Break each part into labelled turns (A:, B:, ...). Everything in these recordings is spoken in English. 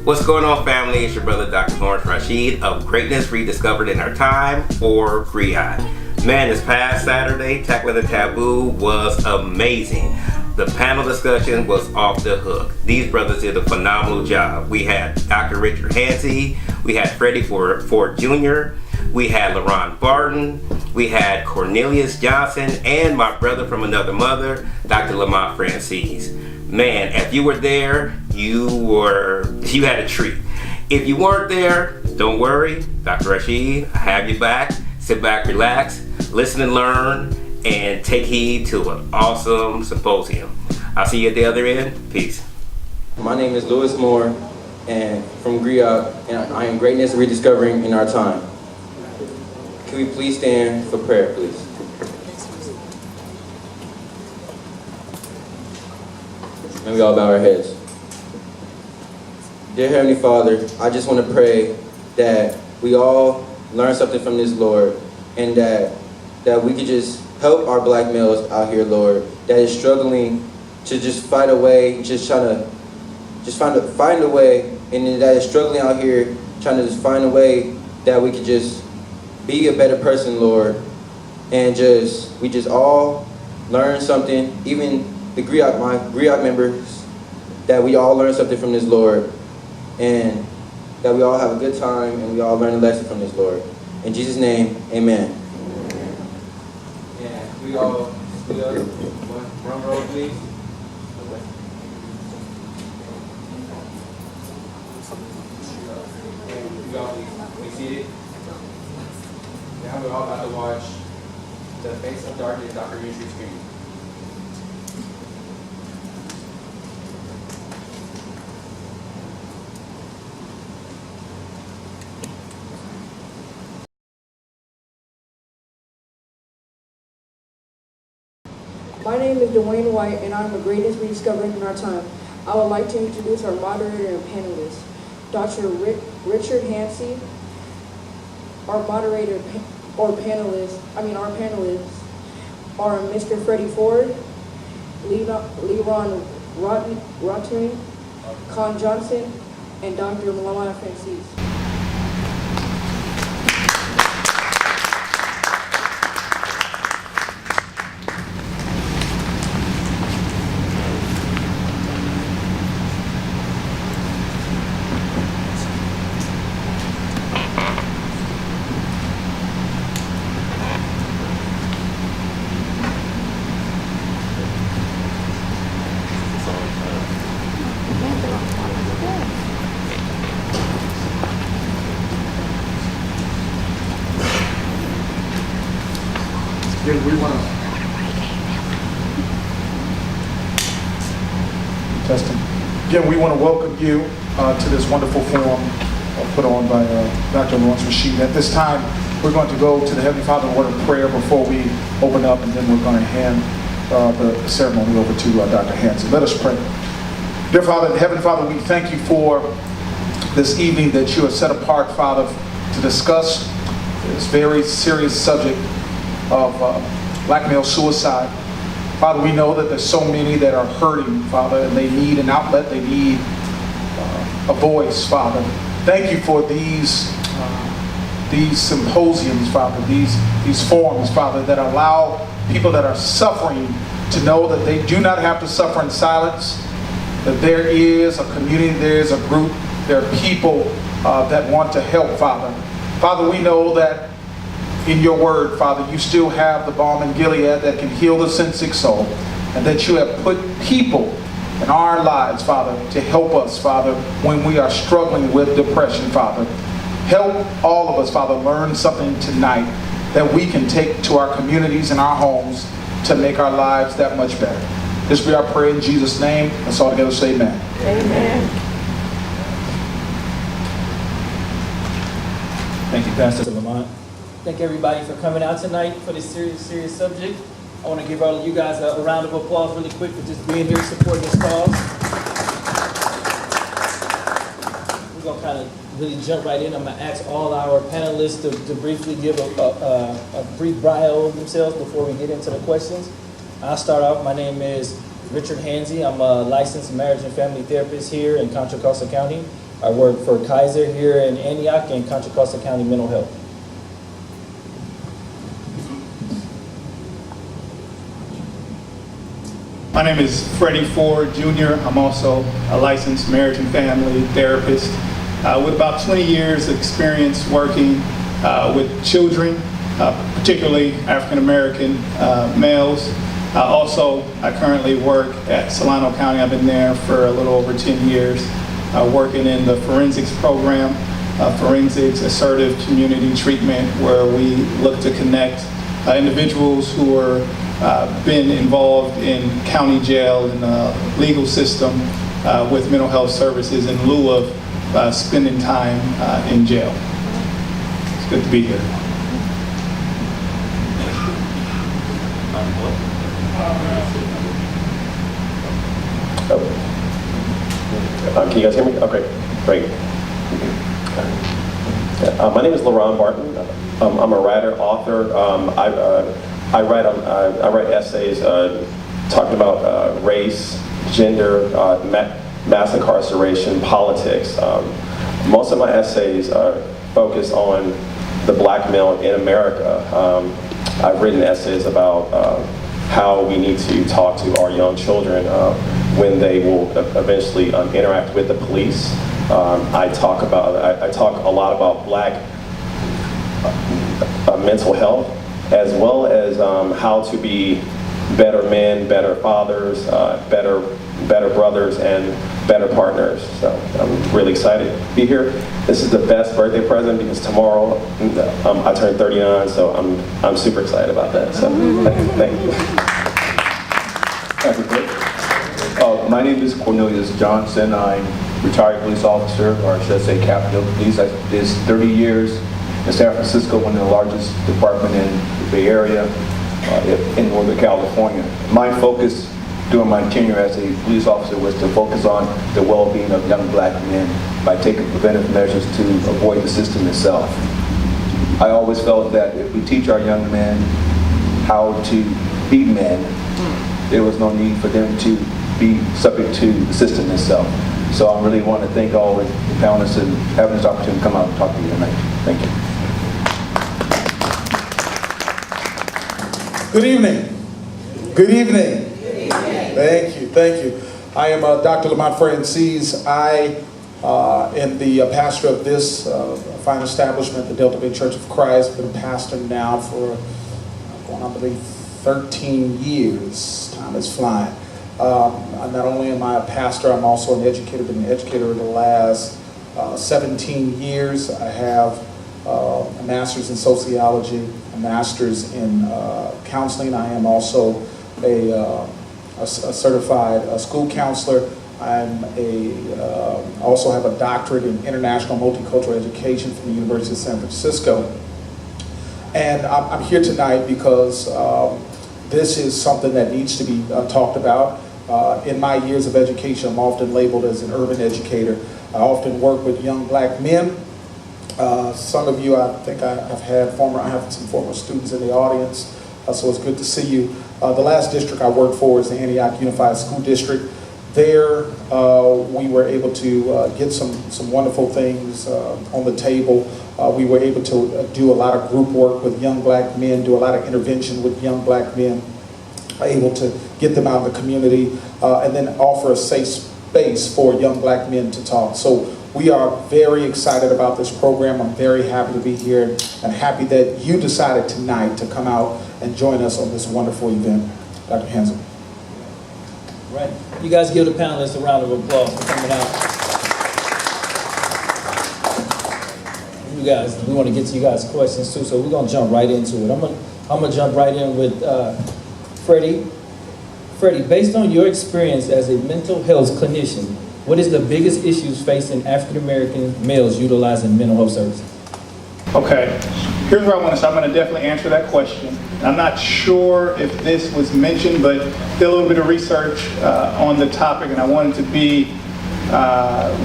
A: What's going on, family? It's your brother, Dr. Rasheed of Greatness Rediscovered in Our Time, or GRIOT. Man, this past Saturday, Tackling the Taboo was amazing. The panel discussion was off the hook. These brothers did a phenomenal job. We had Dr. Richard Hansey, we had Freddie Ford Jr., we had LaRon Barton, we had Cornelius Johnson, and my brother from another mother, Dr. Lamont Francis. Man, if you were there, you had a treat. If you weren't there, don't worry. Dr. Rasheed, I have you back. Sit back, relax, listen and learn, and take heed to an awesome symposium. I'll see you at the other end. Peace.
B: My name is Louis Moore, and from GRIOT, and I am Greatness Rediscovering in Our Time. Can we please stand for prayer, please? And we all bow our heads. Dear Heavenly Father, I just want to pray that we all learn something from this, Lord, and that we could just help our black males out here, Lord, that is struggling to just fight a way, just trying to find a way, and that is struggling out here, trying to just find a way that we could just be a better person, Lord, and we just all learn something, even the GRIOT, my GRIOT members, that we all learn something from this, Lord, and that we all have a good time and we all learn a lesson from this, Lord. In Jesus' name, amen. And we all stood up. One row, please. Okay. You all be seated. Now we're all about to watch The Face of Darkness documentary screen.
C: My name is Dwayne White, and I'm a Greatness Rediscovering in Our Time. I would like to introduce our moderator and panelist, Dr. Richard Hansey. Our moderator our panelists are Mr. Freddie Ford, LeRon Rodney, Con Johnson, and Dr. Lamont Francis.
D: Again, we want to welcome you to this wonderful forum put on by Dr. Lawrence Rasheed. At this time, we're going to go to the Heavenly Father in word of prayer before we open up, and then we're going to hand the ceremony over to Dr. Hanson. Let us pray. Dear Father, Heavenly Father, we thank you for this evening that you have set apart, Father, to discuss this very serious subject of black male suicide. Father, we know that there's so many that are hurting, Father, and they need an outlet, they need a voice, Father. Thank you for these symposiums, Father, these forums, Father, that allow people that are suffering to know that they do not have to suffer in silence, that there is a community, there is a group, there are people that want to help, Father. Father, we know that in your word, Father, you still have the balm in Gilead that can heal the sin sick soul, and that you have put people in our lives, Father, to help us, Father, when we are struggling with depression, Father. Help all of us, Father, learn something tonight that we can take to our communities and our homes to make our lives that much better. This be our prayer in Jesus' name. Let's all together say amen.
C: Amen.
E: Thank you, Pastor Lamont. Thank everybody for coming out tonight for this serious subject. I want to give all of you guys a round of applause really quick for just being here supporting this cause. We're going to kind of really jump right in. I'm going to ask all our panelists to briefly give a brief bio of themselves before we get into the questions. I'll start off. My name is Richard Hansey. I'm a licensed marriage and family therapist here in Contra Costa County. I work for Kaiser here in Antioch and Contra Costa County Mental Health.
D: My name is Freddie Ford Jr. I'm also a licensed marriage and family therapist with about 20 years of experience working with children, particularly African American males. I currently work at Solano County. I've been there for a little over 10 years, working in the forensics program, forensics assertive community treatment, where we look to connect individuals who are been involved in county jail and the legal system with mental health services in lieu of spending time in jail. It's good to be here.
F: Can you guys hear me? Okay, great. My name is LaRon Barton. I'm a writer, author. I write essays talking about race, gender, mass incarceration, politics. Most of my essays are focused on the black male in America. I've written essays about how we need to talk to our young children when they will eventually interact with the police. I talk a lot about black mental health, as well as how to be better men, better fathers, better brothers, and better partners. So I'm really excited to be here. This is the best birthday present because tomorrow I turn 39, so I'm super excited about that. So thank you.
G: My name is Cornelius Johnson. I'm retired police officer, or I should say captain of police. I did 30 years in San Francisco, one of the largest department in the Bay Area, in Northern California. My focus during my tenure as a police officer was to focus on the well-being of young black men by taking preventive measures to avoid the system itself. I always felt that if we teach our young men how to be men, there was no need for them to be subject to the system itself. So I really want to thank all the panelists and having this opportunity to come out and talk to you tonight. Thank you.
D: Good evening. Good evening. Thank you. Thank you. I am Dr. Lamont Francis. I am the pastor of this fine establishment, the Delta Bay Church of Christ. I've been a pastor now for, going on, I believe, 13 years. Time is flying. Not only am I a pastor, I'm also an educator. Been an educator in the last 17 years. I have a master's in sociology, a master's in counseling. I am also a certified school counselor. I'm also have a doctorate in international multicultural education from the University of San Francisco. And I'm here tonight because this is something that needs to be talked about. In my years of education, I'm often labeled as an urban educator. I often work with young black men. Some of you, I think I have some former students in the audience, so it's good to see you. The last district I worked for is the Antioch Unified School District. There, we were able to get some wonderful things on the table. We were able to do a lot of group work with young black men, do a lot of intervention with young black men, able to get them out in the community, and then offer a safe space for young black men to talk. So we are very excited about this program. I'm very happy to be here and happy that you decided tonight to come out and join us on this wonderful event. Dr. Hansel.
E: Right. You guys give the panelists a round of applause for coming out. You guys, we want to get to you guys' questions too, so we're going to jump right into it. I'm gonna jump right in with Freddie. Freddie, based on your experience as a mental health clinician, what is the biggest issues facing African American males utilizing mental health services?
D: Okay, here's where I want to start. I'm going to definitely answer that question. I'm not sure if this was mentioned, but did a little bit of research on the topic, and I wanted to be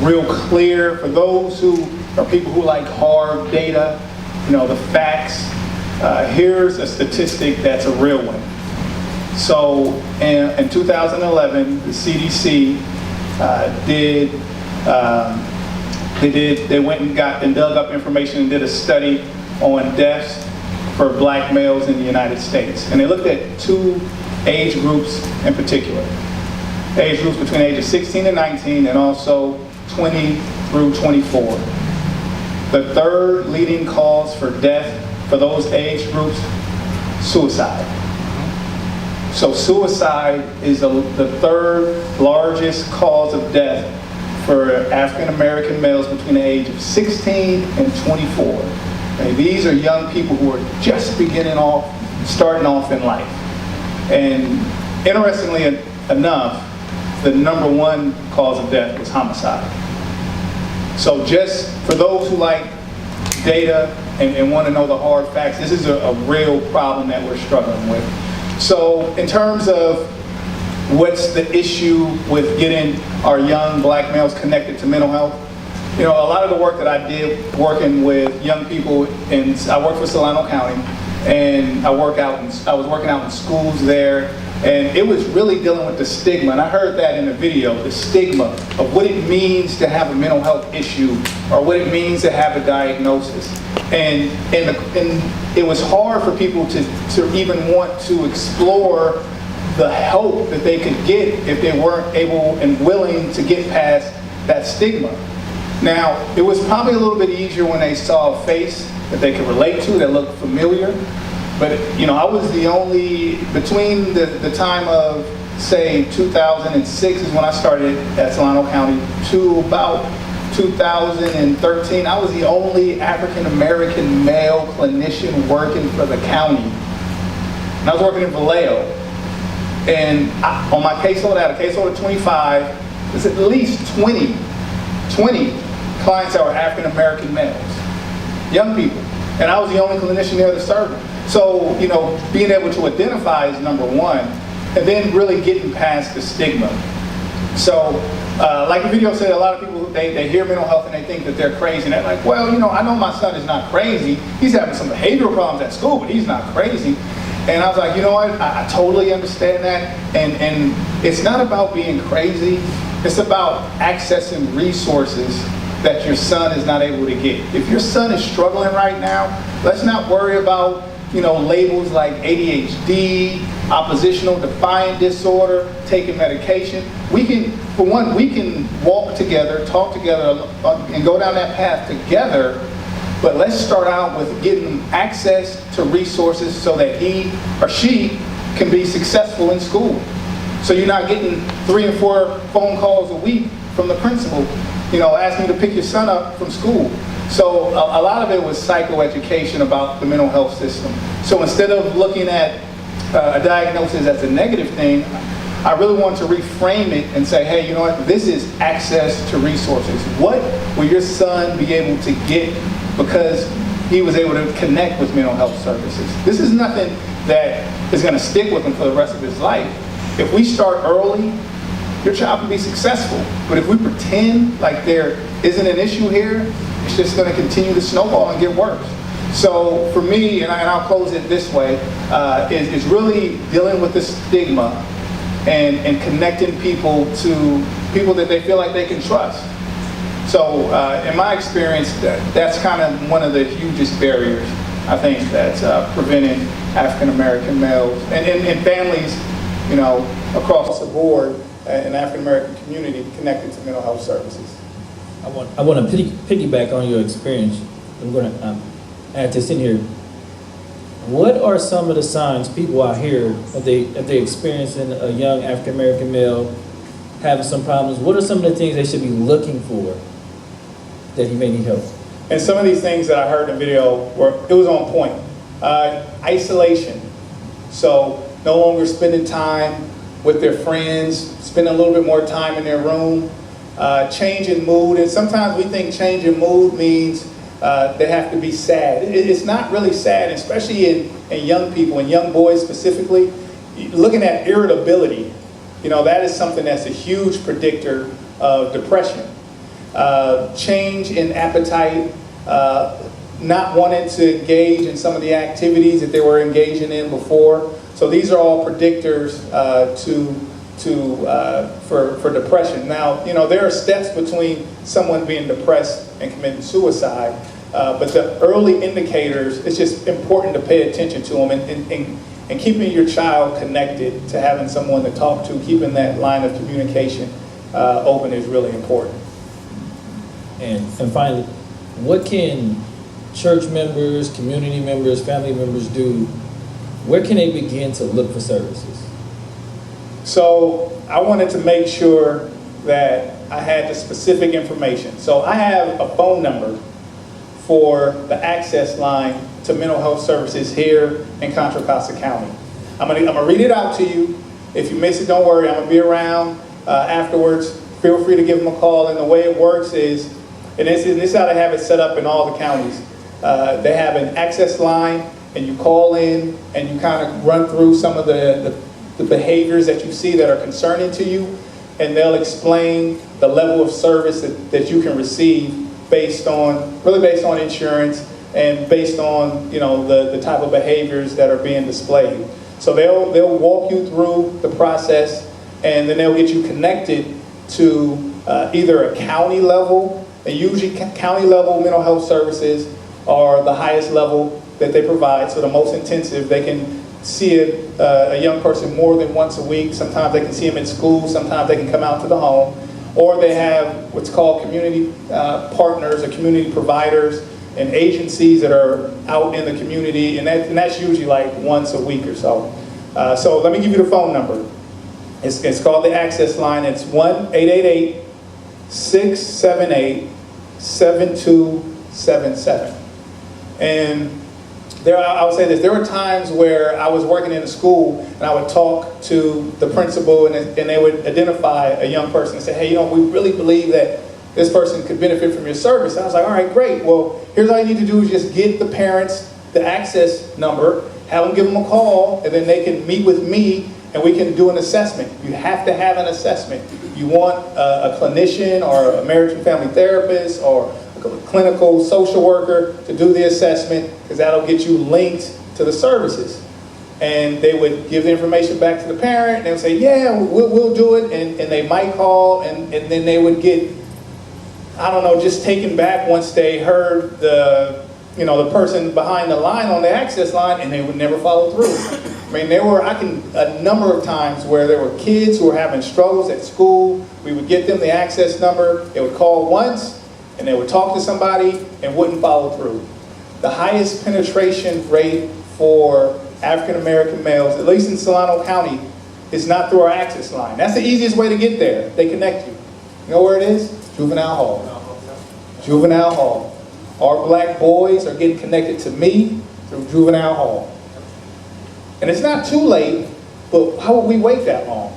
D: real clear for those who are people who like hard data, the facts. Here's a statistic that's a real one. So in 2011, the CDC did They went and dug up information and did a study on deaths for black males in the United States. And they looked at 2 age groups in particular. Age groups between the ages 16 and 19, and also 20 through 24. The third leading cause for death for those age groups, suicide. So suicide is the third largest cause of death for African American males between the age of 16 and 24. And these are young people who are just starting off in life. And interestingly enough, the number 1 cause of death was homicide. So just for those who like data and want to know the hard facts, this is a real problem that we're struggling with. So in terms of what's the issue with getting our young black males connected to mental health, you know, a lot of the work that I did working with young people, and I worked for Solano County, and I was working out in schools there, and it was really dealing with the stigma, and I heard that in the video, the stigma of what it means to have a mental health issue, or what it means to have a diagnosis. And it was hard for people to even want to explore the help that they could get if they weren't able and willing to get past that stigma. Now, it was probably a little bit easier when they saw a face that they could relate to, that looked familiar. But, you know, I was the only, between the time of, say, 2006 is when I started at Solano County to about 2013, I was the only African American male clinician working for the county. And I was working in Vallejo. And on my caseload, I had a caseload of 25. There's at least 20 clients that were African American males, young people. And I was the only clinician there to serve them. So, you know, being able to identify is number 1, and then really getting past the stigma. So, like the video said, a lot of people, they hear mental health and they think that they're crazy. And they're like, well, you know, I know my son is not crazy. He's having some behavioral problems at school, but he's not crazy. And I was like, you know what, I totally understand that. And it's not about being crazy. It's about accessing resources that your son is not able to get. If your son is struggling right now, let's not worry about, you know, labels like ADHD, oppositional defiant disorder, taking medication. We can, for one, we can walk together, talk together, and go down that path together. But let's start out with getting access to resources so that he or she can be successful in school. So you're not getting 3 and 4 phone calls a week from the principal, you know, asking you to pick your son up from school. So a lot of it was psychoeducation about the mental health system. So instead of looking at a diagnosis as a negative thing, I really want to reframe it and say, hey, you know what, this is access to resources. What will your son be able to get because he was able to connect with mental health services? This is nothing that is going to stick with him for the rest of his life. If we start early, your child can be successful. But if we pretend like there isn't an issue here, it's just going to continue to snowball and get worse. So for me, and I'll close it this way, is really dealing with the stigma and connecting people to people that they feel like they can trust. So in my experience, that's kind of one of the hugest barriers, I think, that's preventing African American males and families, you know, across the board in the African American community connected to mental health services.
E: I want to piggyback on your experience. I'm going to add this in here. What are some of the signs people out here, if they experiencing a young African American male having some problems, what are some of the things they should be looking for that he may need help?
D: And some of these things that I heard in the video, it was on point. Isolation. So no longer spending time with their friends, spending a little bit more time in their room, change in mood. And sometimes we think change in mood means they have to be sad. It's not really sad, especially in young people, and young boys specifically. Looking at irritability, you know, that is something that's a huge predictor of depression. Change in appetite, not wanting to engage in some of the activities that they were engaging in before. So these are all predictors for depression. Now, you know, there are steps between someone being depressed and committing suicide, but the early indicators, it's just important to pay attention to them, and keeping your child connected to having someone to talk to, keeping that line of communication open is really important.
E: And finally, what can church members, community members, family members do? Where can they begin to look for services?
D: So I wanted to make sure that I had the specific information. So I have a phone number for the access line to mental health services here in Contra Costa County. I'm gonna read it out to you. If you miss it, don't worry, I'm gonna be around afterwards. Feel free to give them a call. And the way it works is, and this is how they have it set up in all the counties. They have an access line, and you call in and you kind of run through some of the behaviors that you see that are concerning to you, and they'll explain the level of service that you can receive based on insurance and based on, you know, the type of behaviors that are being displayed. So they'll walk you through the process, and then they'll get you connected to either a county level, and usually county level mental health services are the highest level that they provide, so the most intensive. They can see a young person more than once a week. Sometimes they can see them in school, sometimes they can come out to the home, or they have what's called community partners or community providers and agencies that are out in the community, and that's usually like once a week or so. So let me give you the phone number. It's called the Access Line. It's 1-888-678-7277. And I would say this, there were times where I was working in a school and I would talk to the principal, and they would identify a young person and say, hey, you know, we really believe that this person could benefit from your service. And I was like, all right, great. Well, here's all you need to do is just get the parents the access number, have them give them a call, and then they can meet with me and we can do an assessment. You have to have an assessment. You want a clinician or a marriage and family therapist or a clinical social worker to do the assessment, because that'll get you linked to the services. And they would give the information back to the parent, and they would say, yeah, we'll do it, and they might call, and then they would get, I don't know, just taken back once they heard the person behind the line on the access line, and they would never follow through. I mean, a number of times where there were kids who were having struggles at school. We would get them the access number, they would call once, and they would talk to somebody and wouldn't follow through. The highest penetration rate for African American males, at least in Solano County, is not through our access line. That's the easiest way to get there. They connect you. You know where it is? Juvenile Hall. Juvenile Hall. Our black boys are getting connected to me through Juvenile Hall. And it's not too late, but how would we wait that long?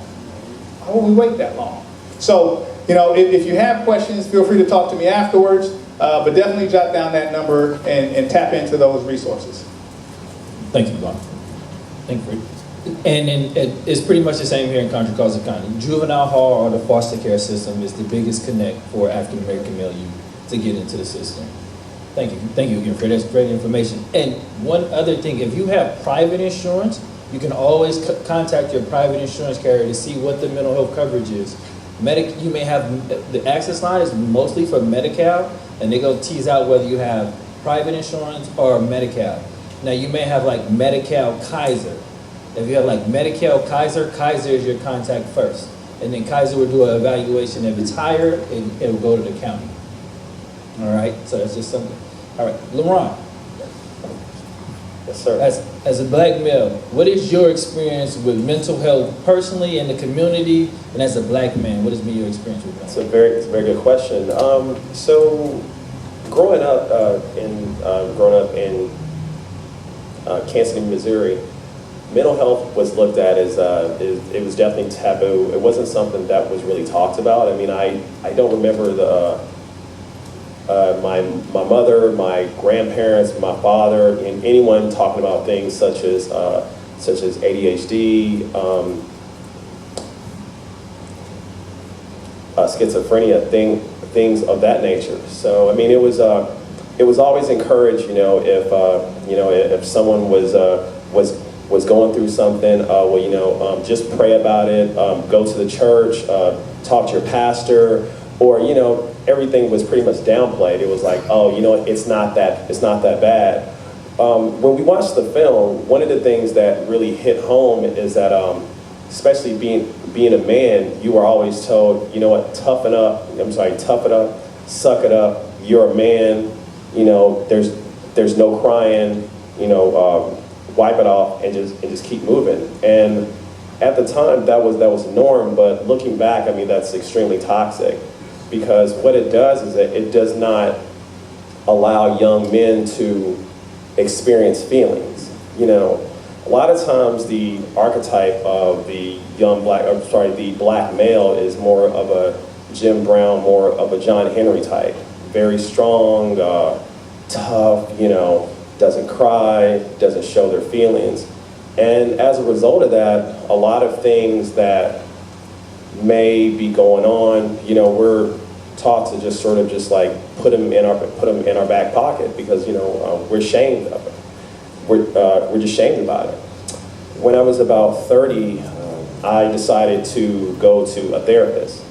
D: How would we wait that long? So, you know, if you have questions, feel free to talk to me afterwards, but definitely jot down that number and tap into those resources.
E: Thank you, Bob. Thank you. And it's pretty much the same here in Contra Costa County. Juvenile Hall or the foster care system is the biggest connect for African American male youth to get into the system. Thank you. Thank you again, Fred. That's great information. And one other thing, if you have private insurance, you can always contact your private insurance carrier to see what the mental health coverage is. You may have, the access line is mostly for Medi-Cal, and they go tease out whether you have private insurance or Medi-Cal. Now you may have like Medi-Cal Kaiser. If you have like Medi-Cal Kaiser, Kaiser is your contact first. And then Kaiser will do an evaluation. If it's higher, it will go to the county. All right, so that's just something. All right, LeRon.
F: Yes, sir.
E: As a black male, what is your experience with mental health personally in the community, and as a black man, what has been your experience with mental health?
F: It's a very good question. So, growing up in Kansas City, Missouri, mental health was looked at as it was definitely taboo. It wasn't something that was really talked about. I mean, I don't remember my mother, my grandparents, my father, and anyone talking about things such as ADHD, schizophrenia, things of that nature. So I mean, it was always encouraged, if someone was was going through something, well, you know, just pray about it, go to the church, talk to your pastor, or, you know, everything was pretty much downplayed. It was like, oh, you know, it's not that bad. When we watched the film, one of the things that really hit home is that, especially being a man, you are always told, you know what, tough it up, suck it up, you're a man, you know, there's no crying, you know, wipe it off and just keep moving. And at the time, that was the norm, but looking back, I mean, that's extremely toxic, because what it does is that it does not allow young men to experience feelings. You know, a lot of times the archetype of the the black male is more of a Jim Brown, more of a John Henry type. Very strong, tough, you know, doesn't cry, doesn't show their feelings. And as a result of that, a lot of things that may be going on, you know, we're taught to just sort of just like put them in our back pocket, because, you know, we're ashamed of it. We're just shamed about it. When I was about 30, I decided to go to a therapist.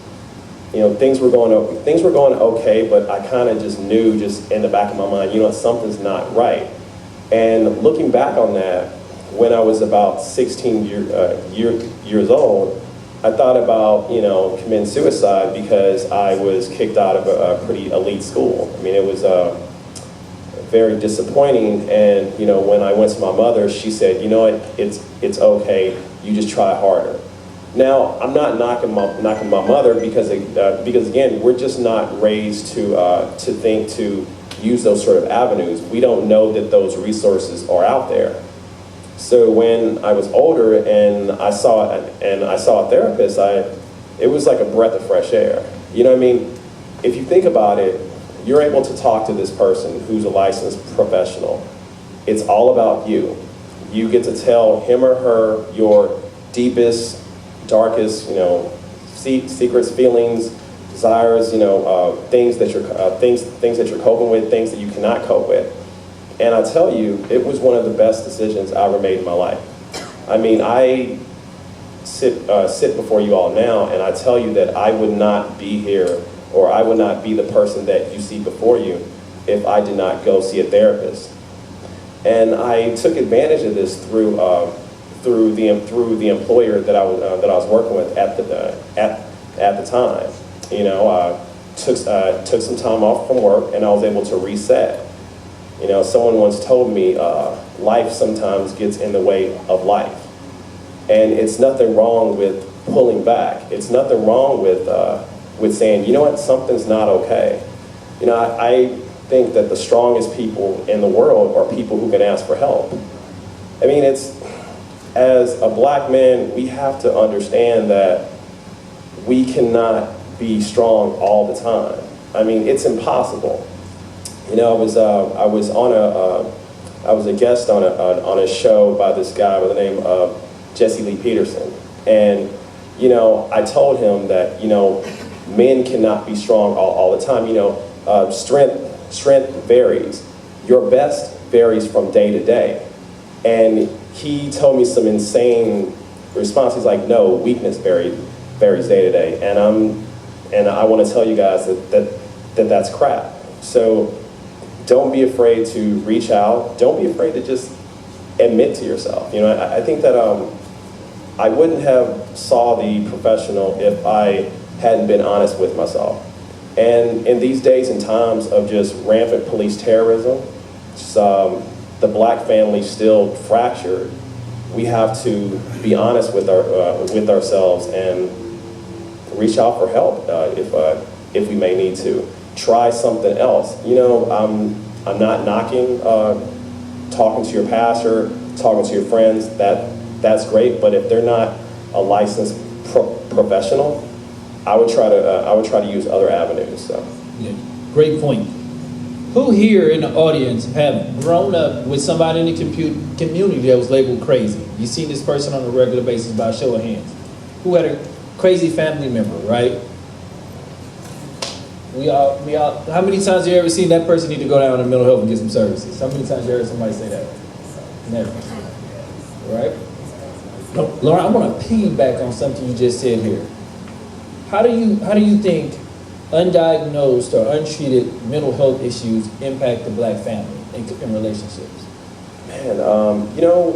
F: You know, things were going okay, but I kind of just knew, just in the back of my mind, you know, something's not right. And looking back on that, when I was about 16 years old, I thought about, you know, committing suicide, because I was kicked out of a pretty elite school. I mean, it was very disappointing. And, you know, when I went to my mother, she said, you know what, it's okay, you just try harder. Now, I'm not knocking my mother, because again, we're just not raised to use those sort of avenues. We don't know that those resources are out there. So when I was older and I saw a therapist, it was like a breath of fresh air. You know what I mean? If you think about it, you're able to talk to this person who's a licensed professional. It's all about you. You get to tell him or her your deepest, darkest, you know, secrets, feelings, desires, you know, things that you're coping with, things that you cannot cope with. And I tell you, it was one of the best decisions I ever made in my life. I mean, I sit before you all now, and I tell you that I would not be here, or I would not be the person that you see before you, if I did not go see a therapist. And I took advantage of this through the employer that I was working with at the time. You know, took some time off from work, and I was able to reset. You know, someone once told me, life sometimes gets in the way of life. And it's nothing wrong with pulling back. It's nothing wrong with saying, you know what, something's not okay. You know, I think that the strongest people in the world are people who can ask for help. I mean, as a black man, we have to understand that we cannot be strong all the time. I mean, it's impossible. You know, I was a guest on a show by this guy by the name of Jesse Lee Peterson, and, you know, I told him that, you know, men cannot be strong all the time. You know, strength varies. Your best varies from day to day. And he told me some insane response. He's like, no, weakness varies day to day. And I want to tell you guys that's crap. So don't be afraid to reach out. Don't be afraid to just admit to yourself. You know, I think that I wouldn't have saw the professional if I hadn't been honest with myself. And in these days and times of just rampant police terrorism, the black family still fractured, we have to be honest with ourselves and reach out for help if we may need to. Try something else. You know, I'm not knocking talking to your pastor, talking to your friends. That's great. But if they're not a licensed professional, I would try to use other avenues. So.
E: Yeah, great point. Who here in the audience have grown up with somebody in the community that was labeled crazy? You seen this person on a regular basis by a show of hands. Who had a crazy family member, right? We all, how many times you ever seen that person need to go down to mental health and get some services? How many times you heard somebody say that? Never. right? Lauren, I want to piggyback on something you just said here. How do you think undiagnosed or untreated mental health issues impact the black family in relationships?
F: Man, you know,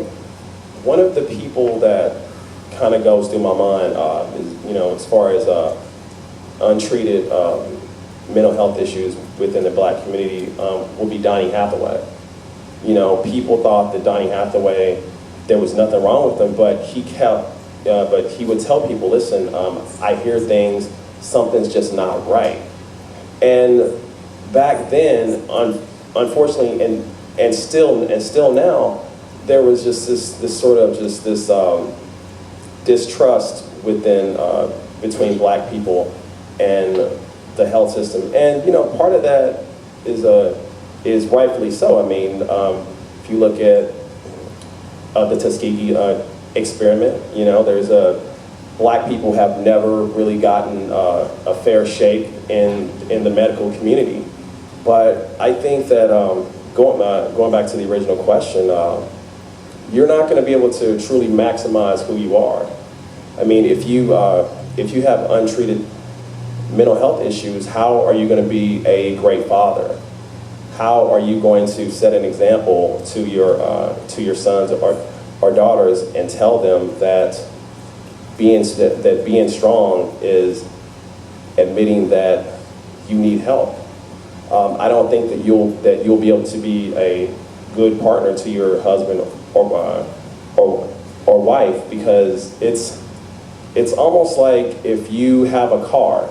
F: one of the people that kind of goes through my mind is, you know, as far as untreated mental health issues within the black community will be Donny Hathaway. You know, people thought that Donny Hathaway, there was nothing wrong with him, but he would tell people, listen, I hear things, something's just not right. And back then, unfortunately, and still now, there was just this sort of distrust within between black people and the health system. And you know, part of that is rightfully so. I mean, if you look at the Tuskegee experiment, you know, there's black people have never really gotten a fair shake in the medical community. But I think that going back to the original question, you're not going to be able to truly maximize who you are. I mean, if you have untreated mental health issues, how are you going to be a great father? How are you going to set an example to your sons or daughters and tell them that being strong is admitting that you need help? I don't think that you'll be able to be a good partner to your husband or wife, because it's almost like if you have a car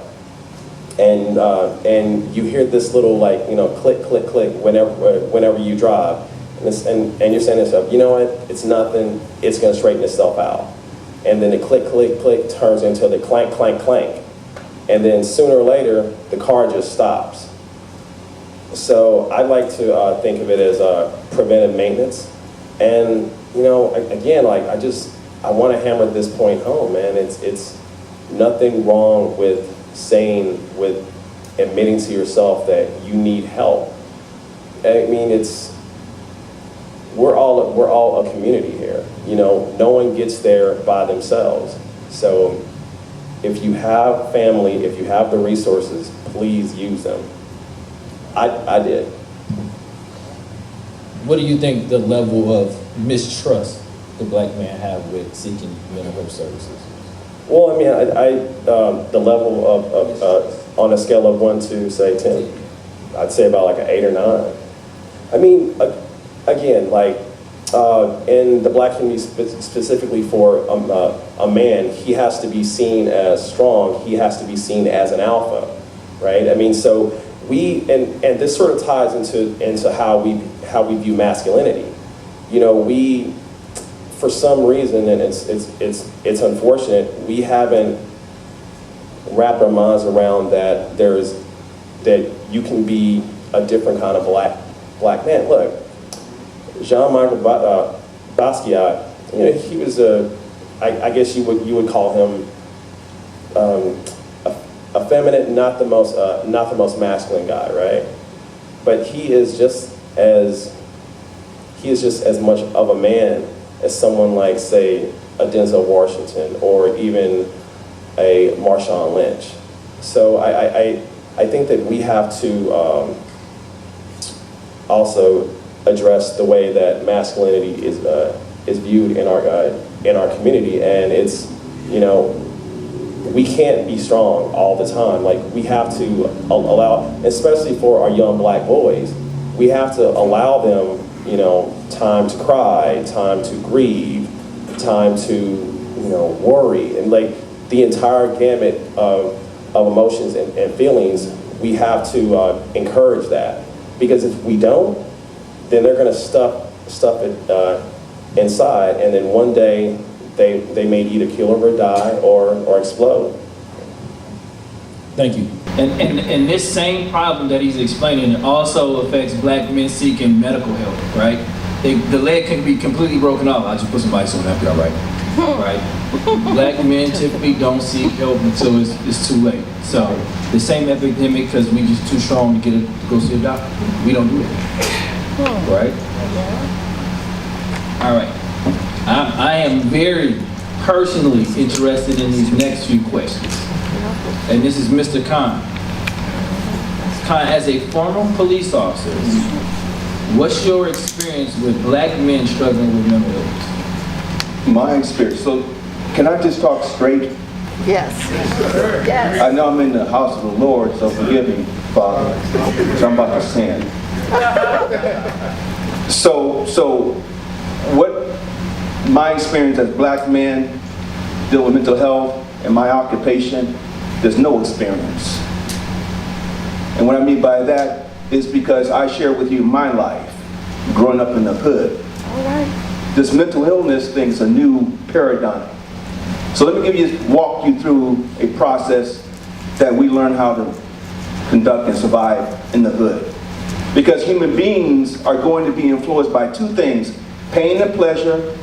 F: and you hear this little, like, you know, click click click whenever you drive, and you're saying to yourself, you know what, it's nothing, it's going to straighten itself out, and then the click click click turns into the clank clank clank, and then sooner or later the car just stops. So I like to think of it as preventive maintenance. And you know, again, like I want to hammer this point home, man. It's nothing wrong with admitting to yourself that you need help. I mean, we're all a community here. You know, no one gets there by themselves. So if you have family, if you have the resources, please use them. I did.
E: What do you think the level of mistrust the black man have with seeking mental health services?
F: Well, I mean, the level of on a scale of 1 to say 10, I'd say about like an 8 or 9. I mean, again, like in the black community, specifically for a man, he has to be seen as strong. He has to be seen as an alpha, right? I mean, so and this sort of ties into how we view masculinity. You know, we, for some reason, and it's unfortunate, we haven't wrapped our minds around that that you can be a different kind of black man. Look, Jean-Michel Basquiat, you know, he was I guess you would call him effeminate, not the most masculine guy, right? But he is just as much of a man as someone like, say, a Denzel Washington or even a Marshawn Lynch. So I think that we have to also address the way that masculinity is viewed in our community, and it's, you know, we can't be strong all the time. Like, we have to allow, especially for our young black boys, we have to allow them, you know, time to cry, time to grieve, time to, you know, worry, and like the entire gamut of emotions and feelings. We have to encourage that, because if we don't, then they're going to stuff it inside, and then one day they may either kill or die or explode.
E: Thank you.
H: And this same problem that he's explaining also affects black men seeking medical help, right? The leg can be completely broken off. I just put some ice on that, be all right. Right? Black men typically don't seek help until it's too late. So the same epidemic, because we just too strong to go see a doctor. We don't do it. Right? All right. I am very personally interested in these next few questions. And this is Mr. Khan. Khan, as a former police officer, what's your experience with black men struggling with mental illness?
G: My experience. So, can I just talk straight?
I: Yes. Yes.
G: I know I'm in the house of the Lord, so forgive me, Father, because I'm about to sin. So what my experience as black men deal with mental health and my occupation, there's no experience. And what I mean by that is because I share with you my life, growing up in the hood.
I: All right.
G: This mental illness thing's a new paradigm. So let me walk you through a process that we learn how to conduct and survive in the hood. Because human beings are going to be influenced by two things: pain and pleasure,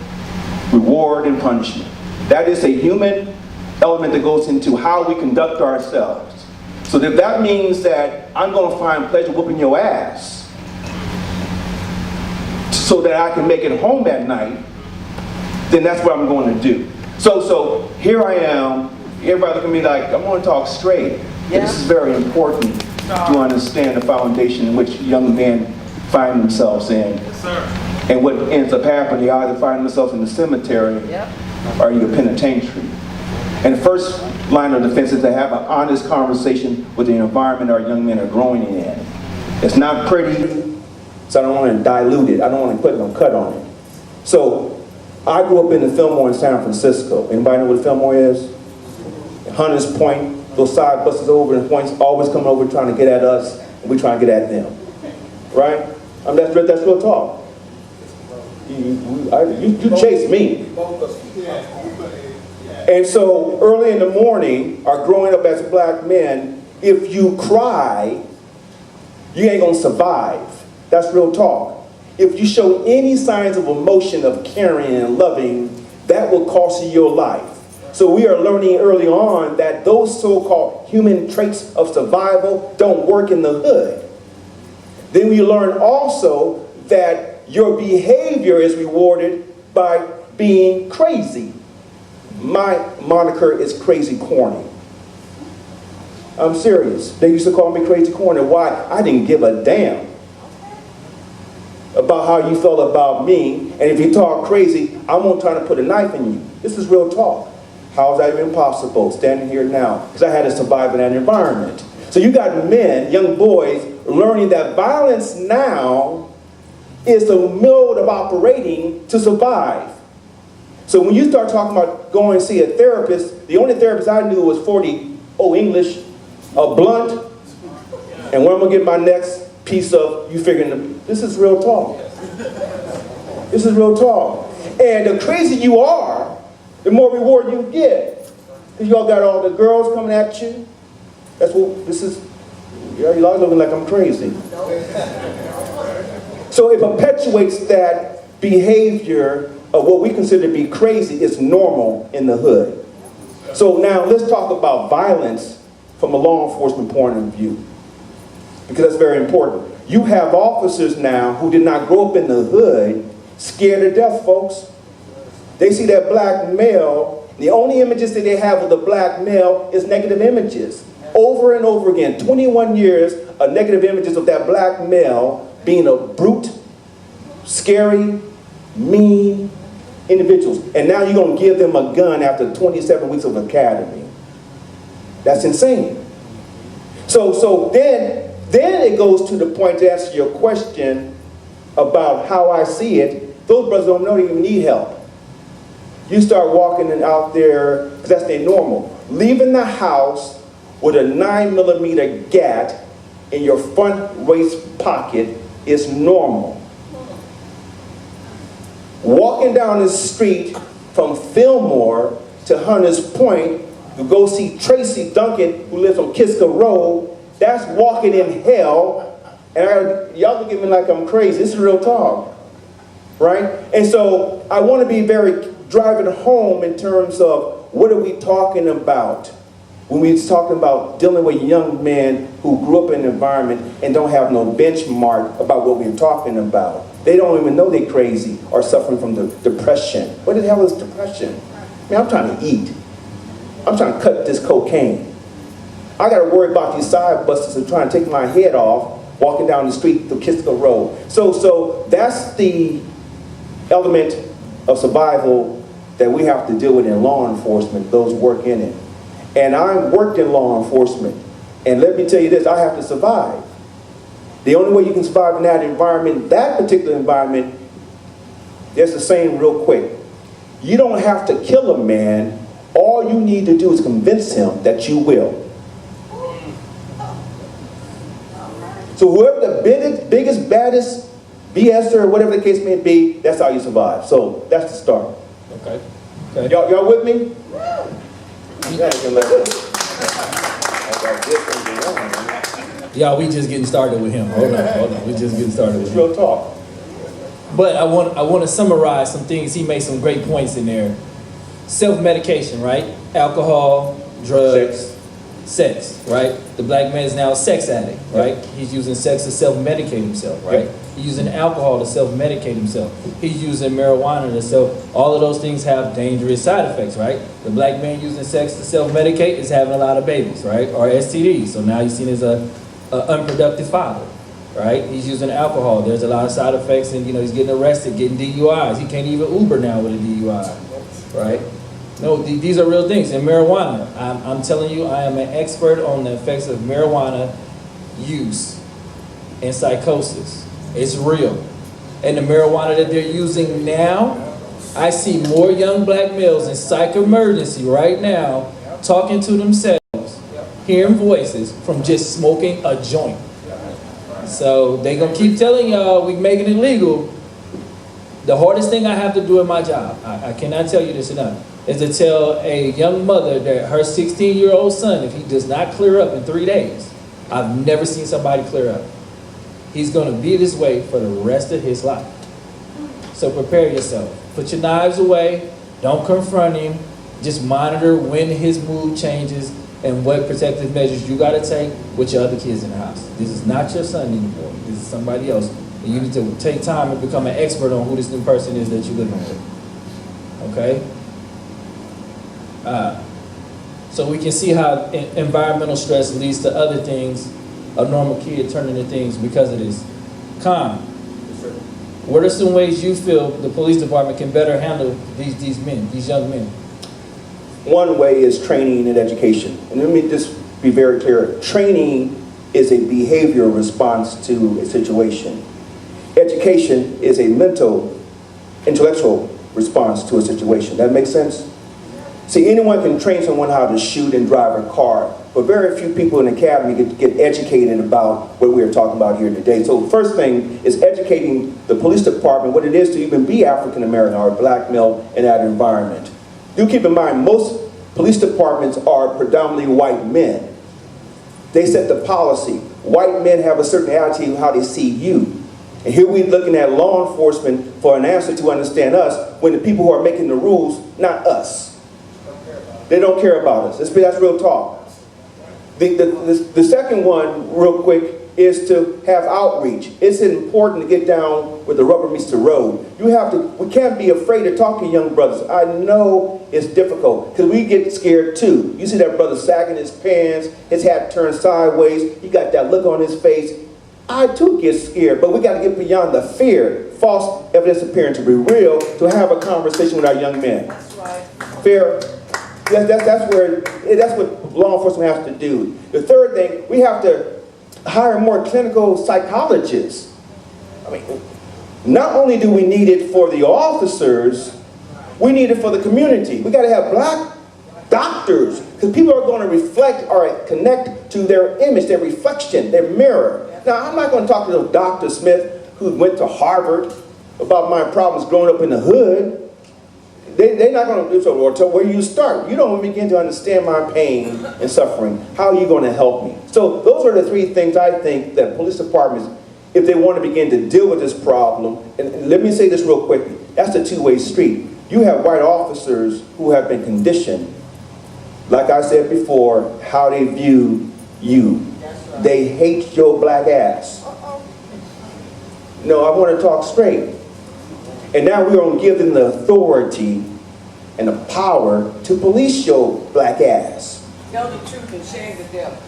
G: reward and punishment. That is a human element that goes into how we conduct ourselves. So if that means that I'm going to find pleasure whooping your ass so that I can make it home at night, then that's what I'm going to do. So here I am, everybody look at me like, I'm going to talk straight.
I: Yeah.
G: This is very important to understand the foundation in which young men find themselves in.
H: Yes, sir.
G: And what ends up happening, they either find themselves in the cemetery or in the penitentiary. And the first line of defense is to have an honest conversation with the environment our young men are growing in. It's not pretty, so I don't want to dilute it. I don't want to put no cut on it. So I grew up in the Fillmore in San Francisco. Anybody know what the Fillmore is? Hunters Point, those side buses over and points always coming over trying to get at us, and we trying to get at them. Right? That's real talk. You chase me. And so early in the morning, or growing up as black men, if you cry, you ain't gonna survive. That's real talk. If you show any signs of emotion, of caring and loving, that will cost you your life. So we are learning early on that those so-called human traits of survival don't work in the hood. Then we learn also that your behavior is rewarded by being crazy. My moniker is Crazy Corny. I'm serious. They used to call me Crazy Corny. Why? I didn't give a damn about how you felt about me. And if you talk crazy, I won't try to put a knife in you. This is real talk. How is that even possible, standing here now? Because I had to survive in that environment. So you got men, young boys, learning that violence now is the mode of operating to survive. So when you start talking about going to see a therapist, the only therapist I knew was 40, English, a blunt, and where I'm going to get my next piece of, you figuring, this is real talk. This is real talk. And the crazier you are, the more reward you get. Because y'all got all the girls coming at you. That's what this is. Y'all looking like I'm crazy. So it perpetuates that behavior of what we consider to be crazy is normal in the hood. So now let's talk about violence from a law enforcement point of view, because that's very important. You have officers now who did not grow up in the hood, scared to death, folks. They see that black male, the only images that they have of the black male is negative images. Over and over again, 21 years of negative images of that black male being a brute, scary, mean individuals. And now you're going to give them a gun after 27 weeks of academy. That's insane. So then it goes to the point to answer your question about how I see it. Those brothers don't even need help. You start walking out there, because that's their normal. Leaving the house with a 9mm gat in your front waist pocket is normal. Walking down the street from Fillmore to Hunters Point to go see Tracy Duncan, who lives on Kiska Road, that's walking in hell. And y'all look at me like I'm crazy. This is real talk, right? And so I want to be very driving home in terms of what are we talking about when we're talking about dealing with young men who grew up in an environment and don't have no benchmark about what we're talking about. They don't even know they're crazy or suffering from the depression. What the hell is depression? Man, I'm trying to eat. I'm trying to cut this cocaine. I got to worry about these side busters who are trying to take my head off walking down the street through Kisco Road. So that's the element of survival that we have to deal with in law enforcement, those who work in it. And I worked in law enforcement. And let me tell you this, I have to survive. The only way you can survive in that environment, that particular environment, there's the saying real quick. You don't have to kill a man. All you need to do is convince him that you will. So whoever the biggest, baddest BSer or whatever the case may be, that's how you survive. So that's the start.
E: Okay.
G: Y'all with me?
E: Y'all, we just getting started with him. Hold on. We just getting started with him.
G: Real talk.
E: But I want to summarize some things. He made some great points in there. Self-medication, right? Alcohol, drugs, sex, right? The black man is now a sex addict, right? He's using sex to self-medicate himself, right? He's using alcohol to self-medicate himself. He's using marijuana to self. All of those things have dangerous side effects, right? The black man using sex to self-medicate is having a lot of babies, right? Or STDs. So now he's seen as a unproductive father, right? He's using alcohol. There's a lot of side effects, and he's getting arrested, getting DUIs. He can't even Uber now with a DUI, right? No, these are real things. And marijuana, I'm telling you, I am an expert on the effects of marijuana use and psychosis. It's real. And the marijuana that they're using now, I see more young black males in psych emergency right now talking to themselves, hearing voices from just smoking a joint. So they gonna keep telling y'all we making it legal. The hardest thing I have to do in my job, I cannot tell you this enough, is to tell a young mother that her 16-year-old son, if he does not clear up in 3 days, I've never seen somebody clear up. He's going to be this way for the rest of his life. So prepare yourself. Put your knives away. Don't confront him. Just monitor when his mood changes and what protective measures you got to take with your other kids in the house. This is not your son anymore. This is somebody else. And you need to take time and become an expert on who this new person is that you're living with. Okay? So we can see how environmental stress leads to other things, a normal kid turning to things because of this. Con, what are some ways you feel the police department can better handle these men, these young men?
G: One way is training and education. And let me just be very clear. Training is a behavioral response to a situation. Education is a intellectual response to a situation. That makes sense? See, anyone can train someone how to shoot and drive a car, but very few people in the academy get educated about what we are talking about here today. So the first thing is educating the police department what it is to even be African American or black male in that environment. Do keep in mind, most police departments are predominantly white men. They set the policy. White men have a certain attitude of how they see you. And here we're looking at law enforcement for an answer to understand us when the people who are making the rules, not us. They don't care about us. That's real talk. The second one, real quick, is to have outreach. It's important to get down where the rubber meets the road. We can't be afraid to talk to young brothers. I know it's difficult because we get scared too. You see that brother sagging his pants, his hat turned sideways, he got that look on his face. I too get scared, but we got to get beyond the fear, false evidence appearing to be real, to have a conversation with our young men. That's right. Fair. That's what law enforcement has to do. The third thing, we have to hire more clinical psychologists. I mean, not only do we need it for the officers, we need it for the community. We got to have black doctors, because people are going to reflect or connect to their image, their reflection, their mirror. Now, I'm not going to talk to Dr. Smith, who went to Harvard, about my problems growing up in the hood. They're not going to do so, or tell where you start. You don't begin to understand my pain and suffering. How are you going to help me? So those are the three things I think that police departments, if they want to begin to deal with this problem, and let me say this real quickly, that's a two-way street. You have white officers who have been conditioned, like I said before, how they view you. They hate your black ass.
J: No, I want to talk straight. And now we're going to give them the authority and the power to police your black ass.
K: Tell the truth and shame the devil.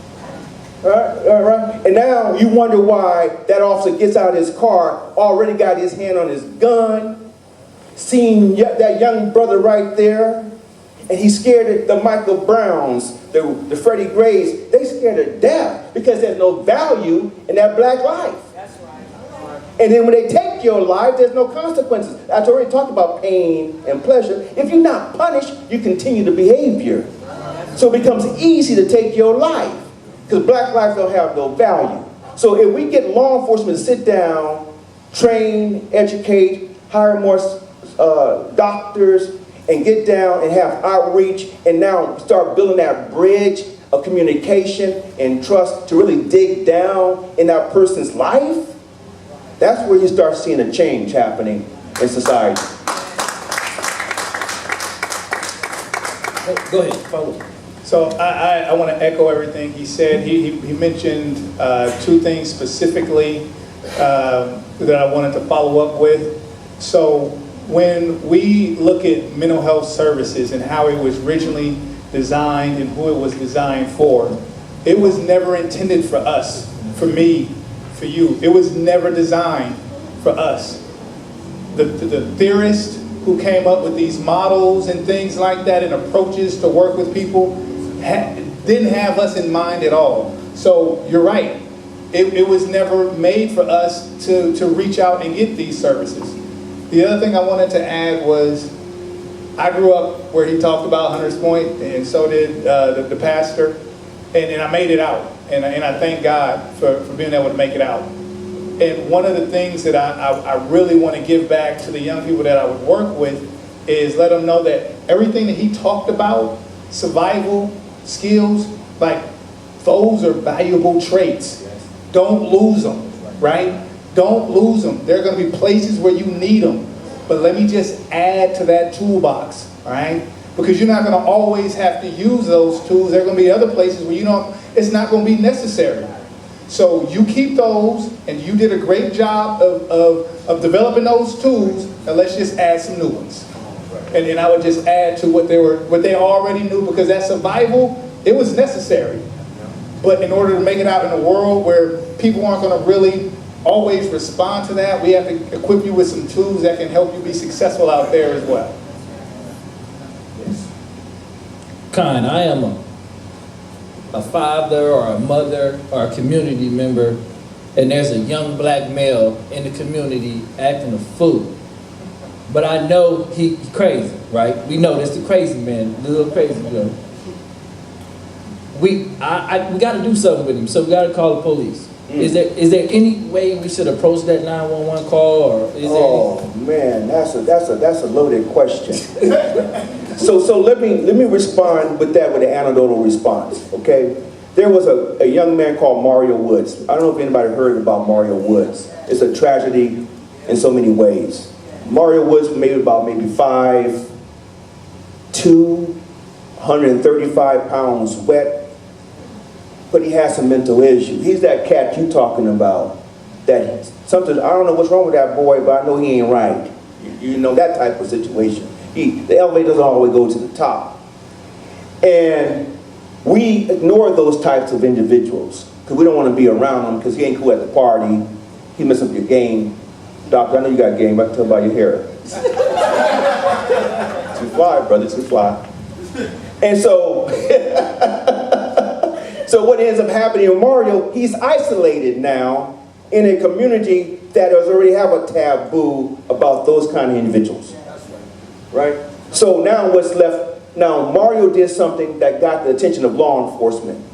J: All right. And now you wonder why that officer gets out of his car, already got his hand on his gun, seen that young brother right there, and he's scared of the Michael Browns, the Freddie Grays. They scared to death because there's no value in that black life.
K: That's right.
J: And then when they take your life, there's no consequences. I've already talked about pain and pleasure. If you're not punished, you continue the behavior. So it becomes easy to take your life because black lives don't have no value. So if we get law enforcement to sit down, train, educate, hire more doctors, and get down and have outreach, and now start building that bridge of communication and trust to really dig down in that person's life, that's where you start seeing a change happening in society.
E: Go ahead, follow.
D: So I want to echo everything he said. He mentioned two things specifically that I wanted to follow up with. So when we look at mental health services and how it was originally designed and who it was designed for, it was never intended for us, for me, for you. It was never designed for us. The theorist who came up with these models and things like that and approaches to work with people didn't have us in mind at all. So you're right. It was never made for us to reach out and get these services. The other thing I wanted to add was I grew up where he talked about Hunter's Point, and so did the pastor, and I made it out. And I thank God for being able to make it out. And one of the things that I really want to give back to the young people that I would work with is let them know that everything that he talked about, survival, skills, like those are valuable traits. Don't lose them, right? Don't lose them. There are going to be places where you need them. But let me just add to that toolbox, all right? Because you're not going to always have to use those tools. There are going to be other places where it's not going to be necessary. So you keep those, and you did a great job of developing those tools, and let's just add some new ones. And I would just add to what they already knew, because that survival, it was necessary. But in order to make it out in a world where people aren't going to really always respond to that, we have to equip you with some tools that can help you be successful out there as well.
E: Kind, I am a father or a mother or a community member, and there's a young black male in the community acting a fool. But I know he's crazy, right? We know this, the crazy man, the little crazy girl. We got to do something with him, so we got to call the police. Is there any way we should approach that 911 call, or is
J: man, that's a loaded question. so let me respond with that with an anecdotal response. Okay, there was a young man called Mario Woods. I don't know if anybody heard about Mario Woods. It's a tragedy in so many ways. Mario Woods maybe 5'2", 135 pounds wet. But he has some mental issues. He's that cat you talking about. That something, I don't know what's wrong with that boy, but I know he ain't right. You know, that type of situation. The elevator doesn't always go to the top. And we ignore those types of individuals because we don't want to be around them because he ain't cool at the party. He messed up your game. Doctor, I know you got game, but I can tell by your hair. Too fly, brother, too fly. And so, so what ends up happening in Mario, he's isolated now in a community that does already have a taboo about those kind of individuals. Right? So now what's left, now Mario did something that got the attention of law enforcement.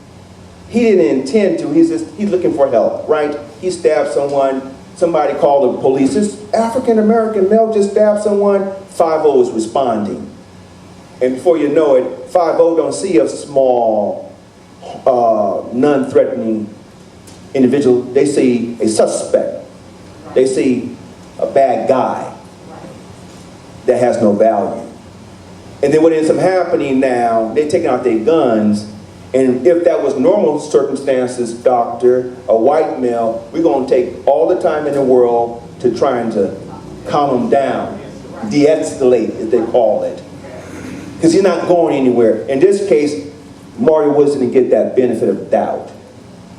J: He didn't intend to, he's looking for help, right? He stabbed someone, somebody called the police. This African-American male just stabbed someone, 5-0 is responding. And before you know it, 5-0 don't see a small, non-threatening individual. They see a suspect. They see a bad guy that has no value. And then what ends up happening now, they're taking out their guns, and if that was normal circumstances, doctor, a white male, we're going to take all the time in the world to trying to calm him down, de-escalate, as they call it. Because he's not going anywhere. In this case, Mario Woods didn't get that benefit of doubt.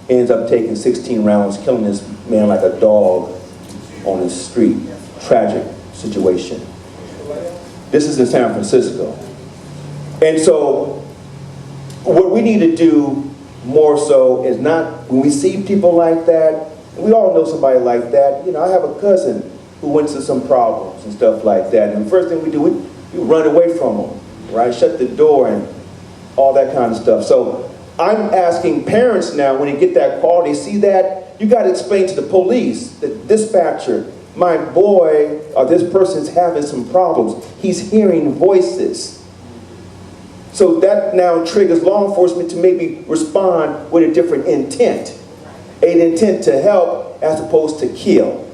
J: Ends up taking 16 rounds, killing this man like a dog on the street. Tragic situation. This is in San Francisco. And so, what we need to do more so is not, when we see people like that, we all know somebody like that. You know, I have a cousin who went through some problems and stuff like that. And the first thing we do, we run away from them, right? Shut the door and all that kind of stuff. So I'm asking parents now, when they get that call, they see that, you got to explain to the police, the dispatcher, my boy or this person's having some problems. He's hearing voices. So that now triggers law enforcement to maybe respond with a different intent. An intent to help as opposed to kill.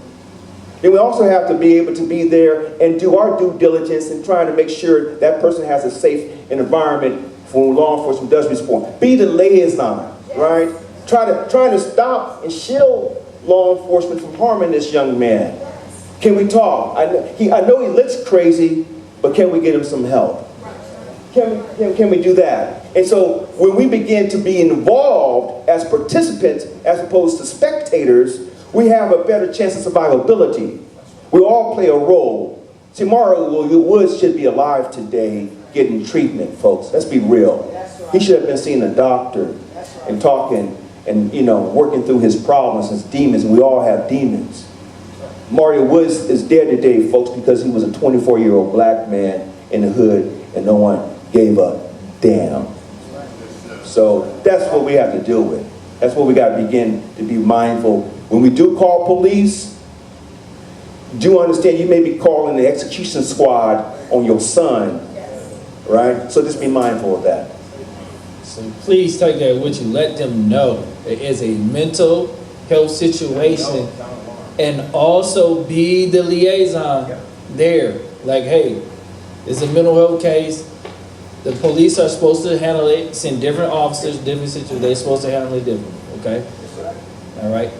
J: Then we also have to be able to be there and do our due diligence and trying to make sure that person has a safe environment when law enforcement does respond. Be the liaison, right? Trying to stop and shield law enforcement from harming this young man. Can we talk? I know he looks crazy, but can we get him some help? Can we do that? And so when we begin to be involved as participants as opposed to spectators, we have a better chance of survivability. We all play a role. See, Mario Woods should be alive today getting treatment, folks. Let's be real. He should have been seeing a doctor and talking and, you know, working through his problems, his demons. We all have demons. Mario Woods is dead today, folks, because he was a 24-year-old black man in the hood and no one gave a damn. So that's what we have to deal with. That's what we got to begin to be mindful. When we do call police, do understand you may be calling the execution squad on your son, right? So just be mindful of that.
E: So please take that with you. Let them know it is a mental health situation, and also be the liaison there. Like, hey, it's a mental health case. The police are supposed to handle it, send different officers, different situations. They're supposed to handle it differently, okay? All right?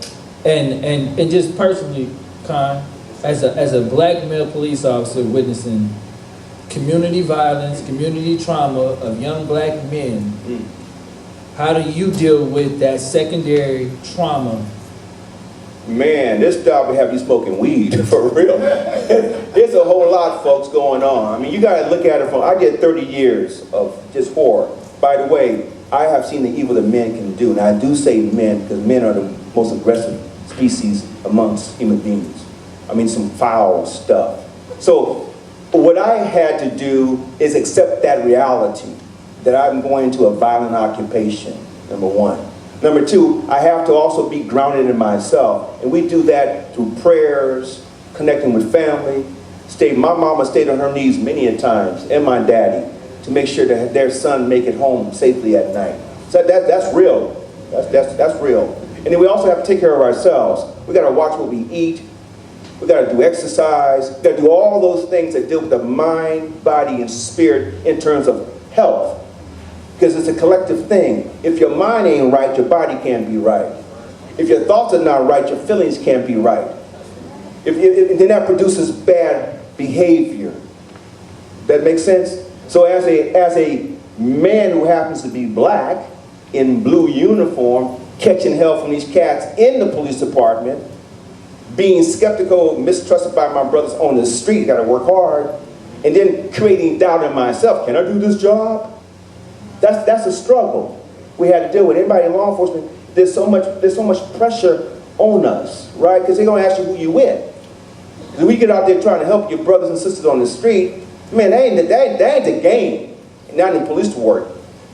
E: And just personally, Con, as a black male police officer witnessing community violence, community trauma of young black men, how do you deal with that secondary trauma?
J: Man, this job would have you smoking weed, for real. There's a whole lot, folks, going on. I mean, you got to look at it from, I did 30 years of just horror. By the way, I have seen the evil that men can do. And I do say men, because men are the most aggressive species amongst human beings. I mean, some foul stuff. So what I had to do is accept that reality, that I'm going into a violent occupation, number one. Number two, I have to also be grounded in myself. And we do that through prayers, connecting with family. My mama stayed on her knees many a times, and my daddy, to make sure that their son make it home safely at night. So that's real. That's real. And then we also have to take care of ourselves. We got to watch what we eat. We got to do exercise. We got to do all those things that deal with the mind, body, and spirit in terms of health. Because it's a collective thing. If your mind ain't right, your body can't be right. If your thoughts are not right, your feelings can't be right. Then that produces bad behavior. That makes sense? So as a man who happens to be black, in blue uniform, catching hell from these cats in the police department, being skeptical, mistrusted by my brothers on the street, gotta work hard, and then creating doubt in myself. Can I do this job? That's a struggle we had to deal with. Anybody in law enforcement, there's so much pressure on us, right? Because they're gonna ask you who you with. Because we get out there trying to help your brothers and sisters on the street, man, that ain't the game, not in police work.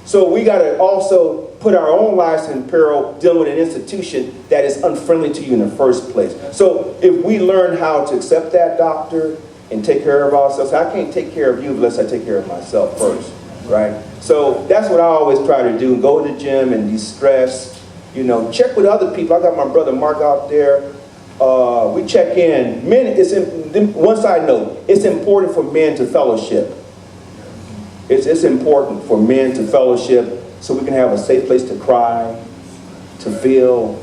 J: So we gotta also put our own lives in peril dealing with an institution that is unfriendly to you in the first place. So if we learn how to accept that, doctor, and take care of ourselves, I can't take care of you unless I take care of myself first, right? So that's what I always try to do, go to the gym and de-stress, you know, check with other people. I got my brother Mark out there. We check in. Men, one side note, it's important for men to fellowship. It's important for men to fellowship so we can have a safe place to cry, to feel,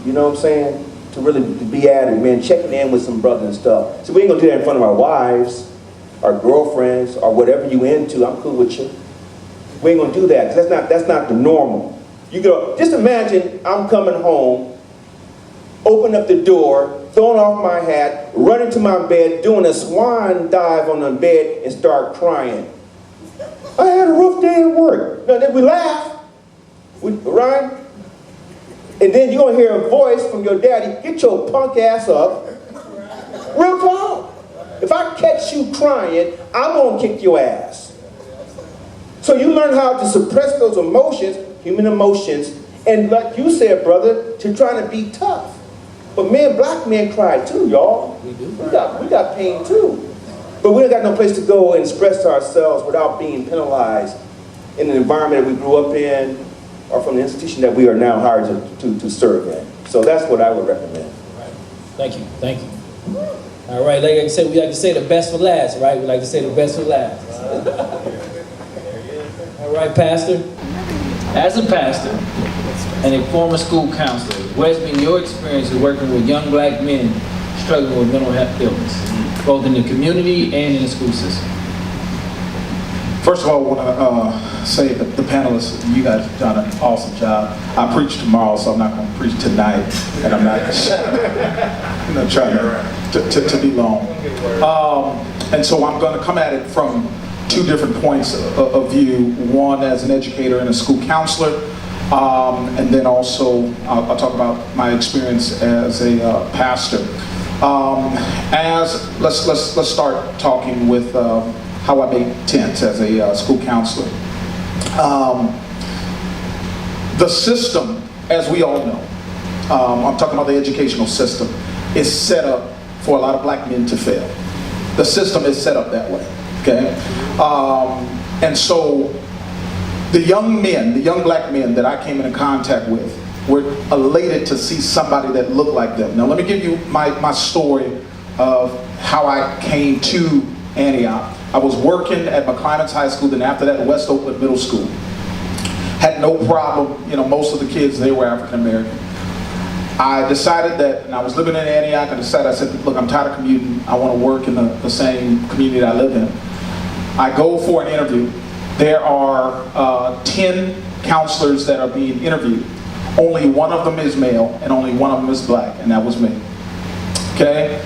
J: you know what I'm saying? to really be at it, man, checking in with some brothers and stuff. So we ain't gonna do that in front of our wives, our girlfriends, or whatever you into. I'm cool with you. We ain't gonna do that, because that's not the normal. You go, just imagine I'm coming home, open up the door, throwing off my hat, running to my bed, doing a swan dive on the bed, and start crying. I had a rough day at work. No, then we laugh, right? And then you're gonna hear a voice from your daddy, get your punk ass up. Real talk. If I catch you crying, I'm gonna kick your ass. So you learn how to suppress those emotions, human emotions, and like you said, brother, to try to be tough. But black men cry too, y'all. We got pain too. But we ain't got no place to go and express ourselves without being penalized in an environment that we grew up in, or from the institution that we are now hired to serve in. So that's what I would recommend.
E: Right. Thank you. All right, like I said, we like to say the best for last, right? We like to say the best for last. All right, Pastor.
H: As a pastor and a former school counselor, what has been your experience of working with young black men struggling with mental health illness, both in the community and in the school system?
D: First of all, I want to say that the panelists, you guys have done an awesome job. I preach tomorrow, so I'm not going to preach tonight, and I'm not trying to be long. And so I'm going to come at it from two different points of view. One as an educator and a school counselor, and then also I'll talk about my experience as a pastor. Let's start talking with how I made tents as a school counselor. The system, as we all know, I'm talking about the educational system, is set up for a lot of black men to fail. The system is set up that way, okay? And so the young black men that I came into contact with were elated to see somebody that looked like them. Now let me give you my story of how I came to Antioch. I was working at McClymonds High School, then after that West Oakland Middle School. Had no problem, most of the kids, they were African American. I decided that, and I was living in Antioch, I said, look, I'm tired of commuting. I want to work in the same community that I live in. I go for an interview. There are 10 counselors that are being interviewed. Only one of them is male, and only one of them is black, and that was me. Okay?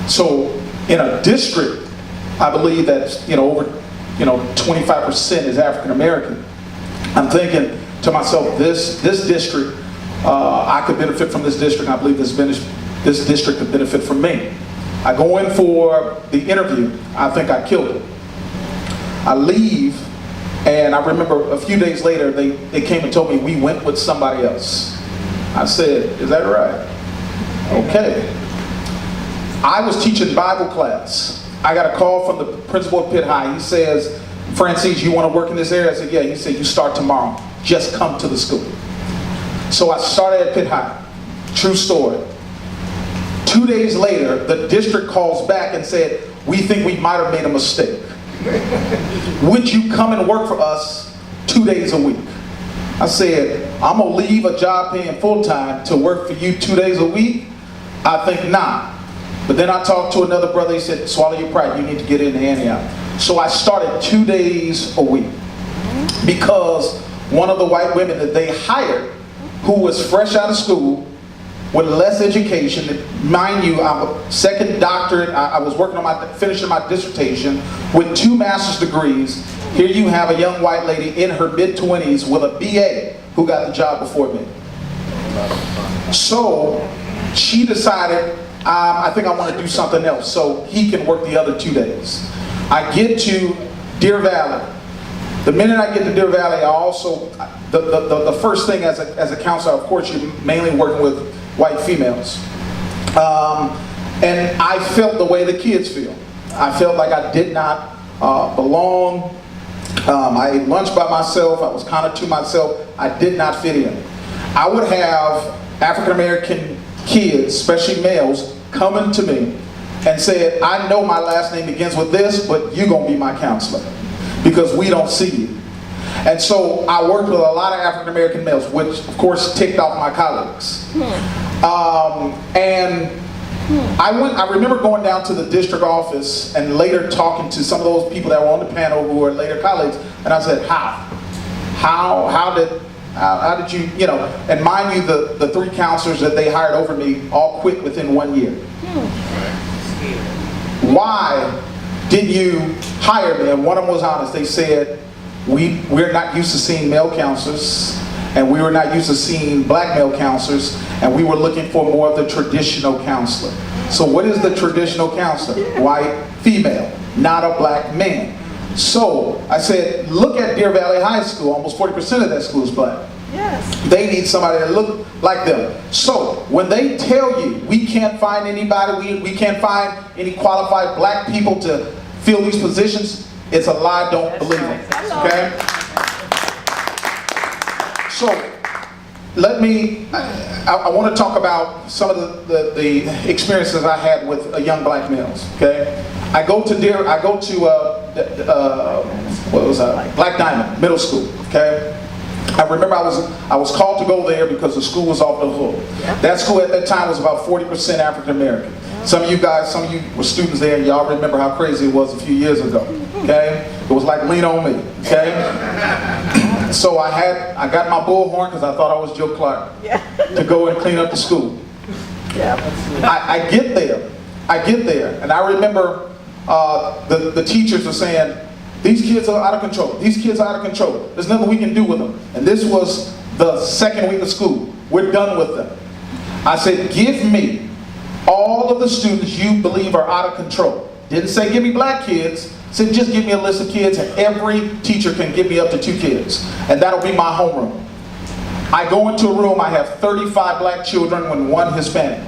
D: So, in a district, I believe that over 25% is African American. I'm thinking to myself, this district, I could benefit from this district. I believe this district could benefit from me. I go in for the interview. I think I killed it. I leave, and I remember a few days later they came and told me we went with somebody else. I said, is that right? Okay. I was teaching Bible class. I got a call from the principal of Pitt High. He says, Francis, you want to work in this area? I said, yeah. He said, you start tomorrow. Just come to the school. So I started at Pitt High. True story. 2 days later, the district calls back and said, we think we might have made a mistake. Would you come and work for us 2 days a week? I said, I'm going to leave a job paying full-time to work for you 2 days a week? I think not. But then I talked to another brother. He said, swallow your pride. You need to get into Antioch. So I started 2 days a week because one of the white women that they hired, who was fresh out of school with less education, mind you, I'm a second doctorate. I was working on finishing my dissertation with 2 master's degrees. Here you have a young white lady in her mid-20s with a BA who got the job before me. So she decided, I think I want to do something else, so he can work the other 2 days. I get to Deer Valley. The minute I get to Deer Valley, I also, the first thing as a counselor, of course, you're mainly working with white females. And I felt the way the kids feel. I felt like I did not belong. I ate lunch by myself. I was kind of to myself. I did not fit in. I would have African American kids, especially males, coming to me and said, I know my last name begins with this, but you're going to be my counselor because we don't see you. And so I worked with a lot of African American males, which of course ticked off my colleagues. And I remember going down to the district office and later talking to some of those people that were on the panel who were later colleagues, and I said, how did you, and mind you, the 3 counselors that they hired over me all quit within 1 year. Why did you hire me? And one of them was honest. They said, we're not used to seeing male counselors, and we were not used to seeing black male counselors, and we were looking for more of the traditional counselor. So what is the traditional counselor? White, female, not a black man. So I said, look at Deer Valley High School. Almost 40% of that school is black.
I: Yes.
D: They need somebody that look like them. So when they tell you we can't find anybody, we can't find any qualified black people to fill these positions, it's a lie. Don't believe it. Okay? So let me, I want to talk about some of the experiences I had with young black males. Okay? I go to Black Diamond Middle School. Okay? I remember I was called to go there because the school was off the hook. That school at that time was about 40% African American. Some of you were students there, and y'all remember how crazy it was a few years ago. Okay? It was like lean on me. Okay? So I got my bullhorn because I thought I was Joe Clark to go and clean up the school. I get there, and I remember the teachers are saying, these kids are out of control. These kids are out of control. There's nothing we can do with them. And this was the second week of school. We're done with them. I said, give me all of the students you believe are out of control. Didn't say give me black kids. Said just give me a list of kids, and every teacher can give me up to 2 kids. And that'll be my homeroom. I go into a room, I have 35 black children and 1 Hispanic.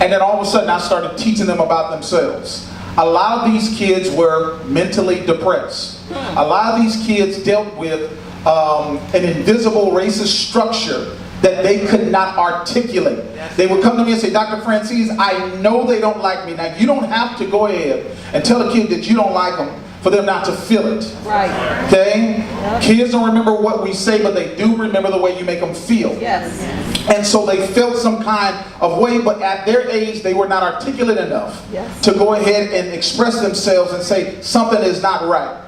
D: And then all of a sudden I started teaching them about themselves. A lot of these kids were mentally depressed. A lot of these kids dealt with an invisible racist structure that they could not articulate. They would come to me and say, Dr. Francis, I know they don't like me. Now, you don't have to go ahead and tell a kid that you don't like them for them not to feel it.
I: Right.
D: Okay? Yep. Kids don't remember what we say, but they do remember the way you make them feel.
I: Yes.
D: And so they felt some kind of way, but at their age, they were not articulate enough to go ahead and express themselves and say, something is not right.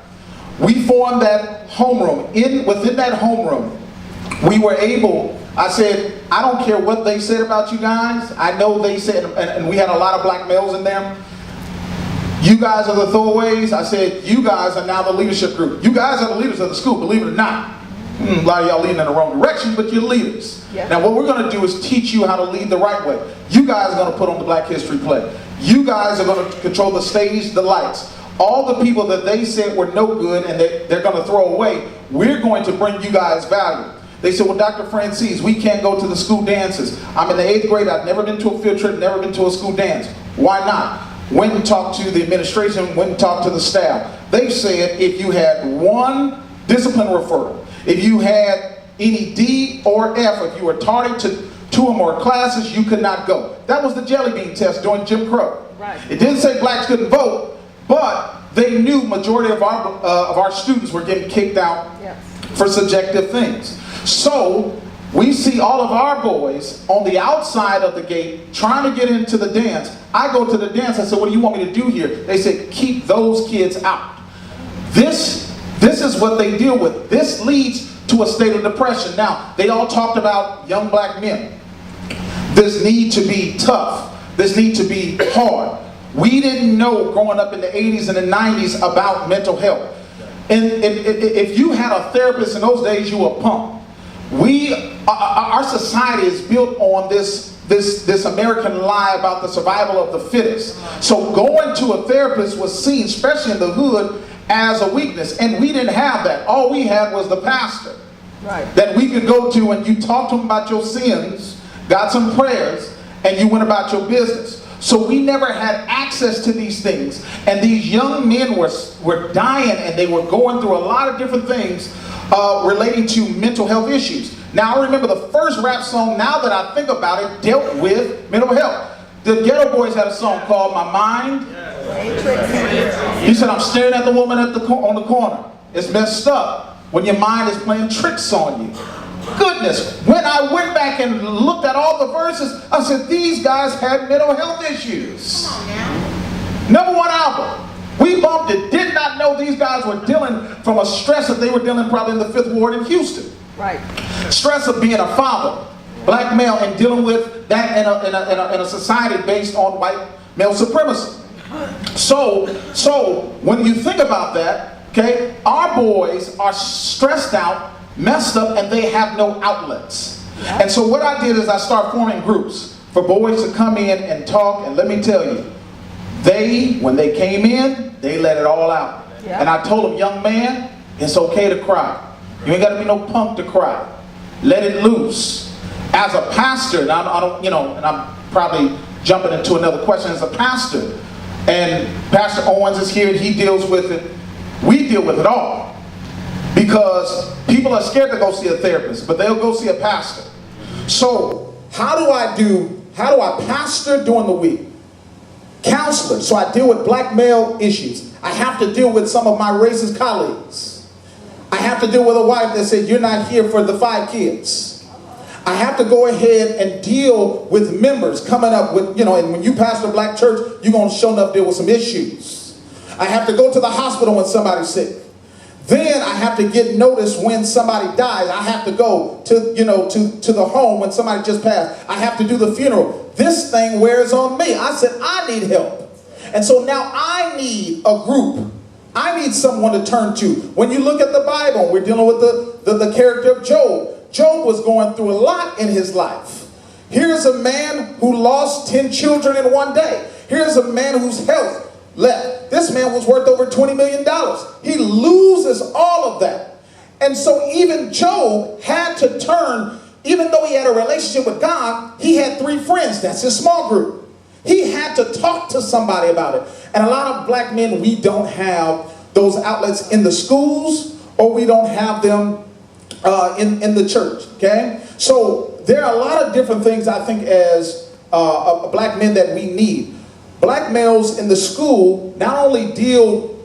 D: We formed that homeroom. Within that homeroom, we were able, I said, I don't care what they said about you guys. I know they said, and we had a lot of black males in there. You guys are the throwaways. I said, you guys are now the leadership group. You guys are the leaders of the school, believe it or not. A lot of y'all leading in the wrong direction, but you're leaders. Yeah. Now what we're going to do is teach you how to lead the right way. You guys are going to put on the Black History play. You guys are going to control the stage, the lights. All the people that they said were no good and they're going to throw away, we're going to bring you guys value. They said, well, Dr. Francis, we can't go to the school dances. I'm in the 8th grade. I've never been to a field trip, never been to a school dance. Why not? Went and talked to the administration, went and talked to the staff. They said if you had 1 discipline referral, if you had any D or F, if you were tardy to 2 or more classes, you could not go. That was the jelly bean test during Jim Crow. Right. It didn't say blacks couldn't vote, but they knew majority of our students were getting kicked out for subjective things. So we see all of our boys on the outside of the gate trying to get into the dance. I go to the dance, I said, what do you want me to do here? They said, keep those kids out. This is what they deal with. This leads to a state of depression. Now, they all talked about young black men. This need to be tough. This need to be hard. We didn't know growing up in the 80s and the 90s about mental health. And if you had a therapist in those days, you were a punk. Our society is built on this American lie about the survival of the fittest. So going to a therapist was seen, especially in the hood, as a weakness. And we didn't have that. All we had was the pastor that we could go to, and you talked to him about your sins, got some prayers, and you went about your business. So we never had access to these things. And these young men were dying, and they were going through a lot of different things relating to mental health issues. Now I remember the first rap song, now that I think about it, dealt with mental health. The Ghetto Boys had a song called My Mind. He said, I'm staring at the woman on the corner. It's messed up when your mind is playing tricks on you. goodness, when I went back and looked at all the verses, I said, these guys had mental health issues. Number one album. We bumped it. Did not know these guys were dealing from a stress that they were dealing probably in the 5th Ward in Houston.
I: Right.
D: Stress of being a father, black male, and dealing with that in a society based on white male supremacy. So when you think about that, okay, our boys are stressed out, messed up, and they have no outlets. And so what I did is I started forming groups for boys to come in and talk, and let me tell you, when they came in, they let it all out. And I told them, young man, it's okay to cry. You ain't got to be no punk to cry. Let it loose. As a pastor, and I don't, and I'm probably jumping into another question. As a pastor, and Pastor Owens is here, and he deals with it. We deal with it all. Because people are scared to go see a therapist, but they'll go see a pastor. So how do I pastor during the week? Counselor, so I deal with black male issues. I have to deal with some of my racist colleagues. I have to deal with a wife that said, you're not here for the 5 kids. I have to go ahead and deal with members coming up with, and when you pastor a black church, you're going to show enough deal with some issues. I have to go to the hospital when somebody's sick. Then I have to get notice when somebody dies. I have to go to the home when somebody just passed. I have to do the funeral. This thing wears on me. I said, I need help. And so now I need a group. I need someone to turn to. When you look at the Bible, we're dealing with the character of Job. Job was going through a lot in his life. Here's a man who lost 10 children in one day. Here's a man whose health left. This man was worth over $20 million. He loses all of that. And so even Job had to turn, even though he had a relationship with God, he had 3 friends. That's his small group. He had to talk to somebody about it. And a lot of black men, we don't have those outlets in the schools, or we don't have them in the church, okay? So there are a lot of different things, I think, as black men that we need. Black males in the school not only deal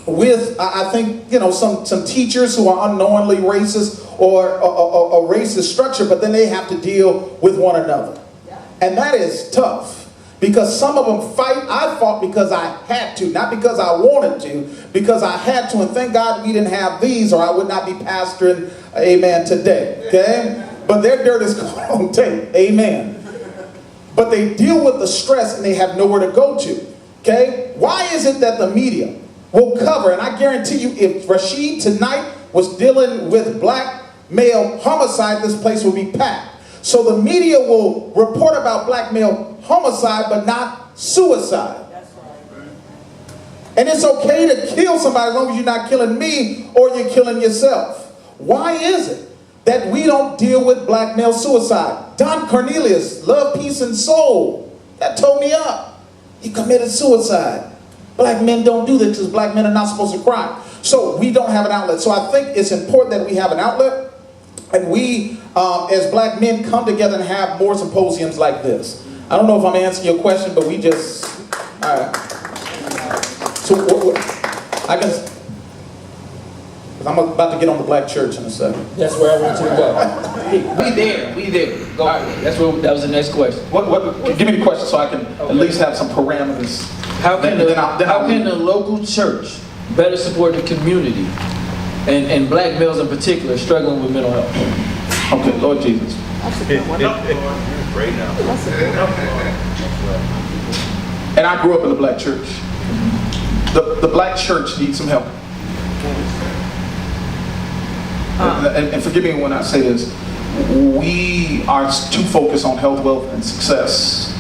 D: with, I think, some teachers who are unknowingly racist or a racist structure, but then they have to deal with one another. And that is tough, because some of them fight. I fought because I had to, not because I wanted to, because I had to. And thank God we didn't have these, or I would not be pastoring, amen, today, okay? But their dirt is caught on tape, amen. But they deal with the stress and they have nowhere to go to, okay? Why is it that the media will cover, and I guarantee you if Rasheed tonight was dealing with black male homicide, this place will be packed. So the media will report about black male homicide, but not suicide. And it's okay to kill somebody as long as you're not killing me or you're killing yourself. Why is it that we don't deal with black male suicide? Don Cornelius, love, peace, and soul, that tore me up. He committed suicide. Black men don't do this because black men are not supposed to cry. So we don't have an outlet. So I think it's important that we have an outlet, and we, as black men, come together and have more symposiums like this. I don't know if I'm answering your question, but we just, all right. So I guess, I'm about to get on the black church in a second.
E: That's where I want you to go.
H: We there. Go. That was the next question.
D: Give me the question so I can at least have some parameters.
H: How can the local church better support the community and black males in particular struggling with mental health?
D: Okay, Lord Jesus.
A: Right now.
D: And I grew up in the black church. The black church needs some help. And forgive me when I say this, we are too focused on health, wealth, and success.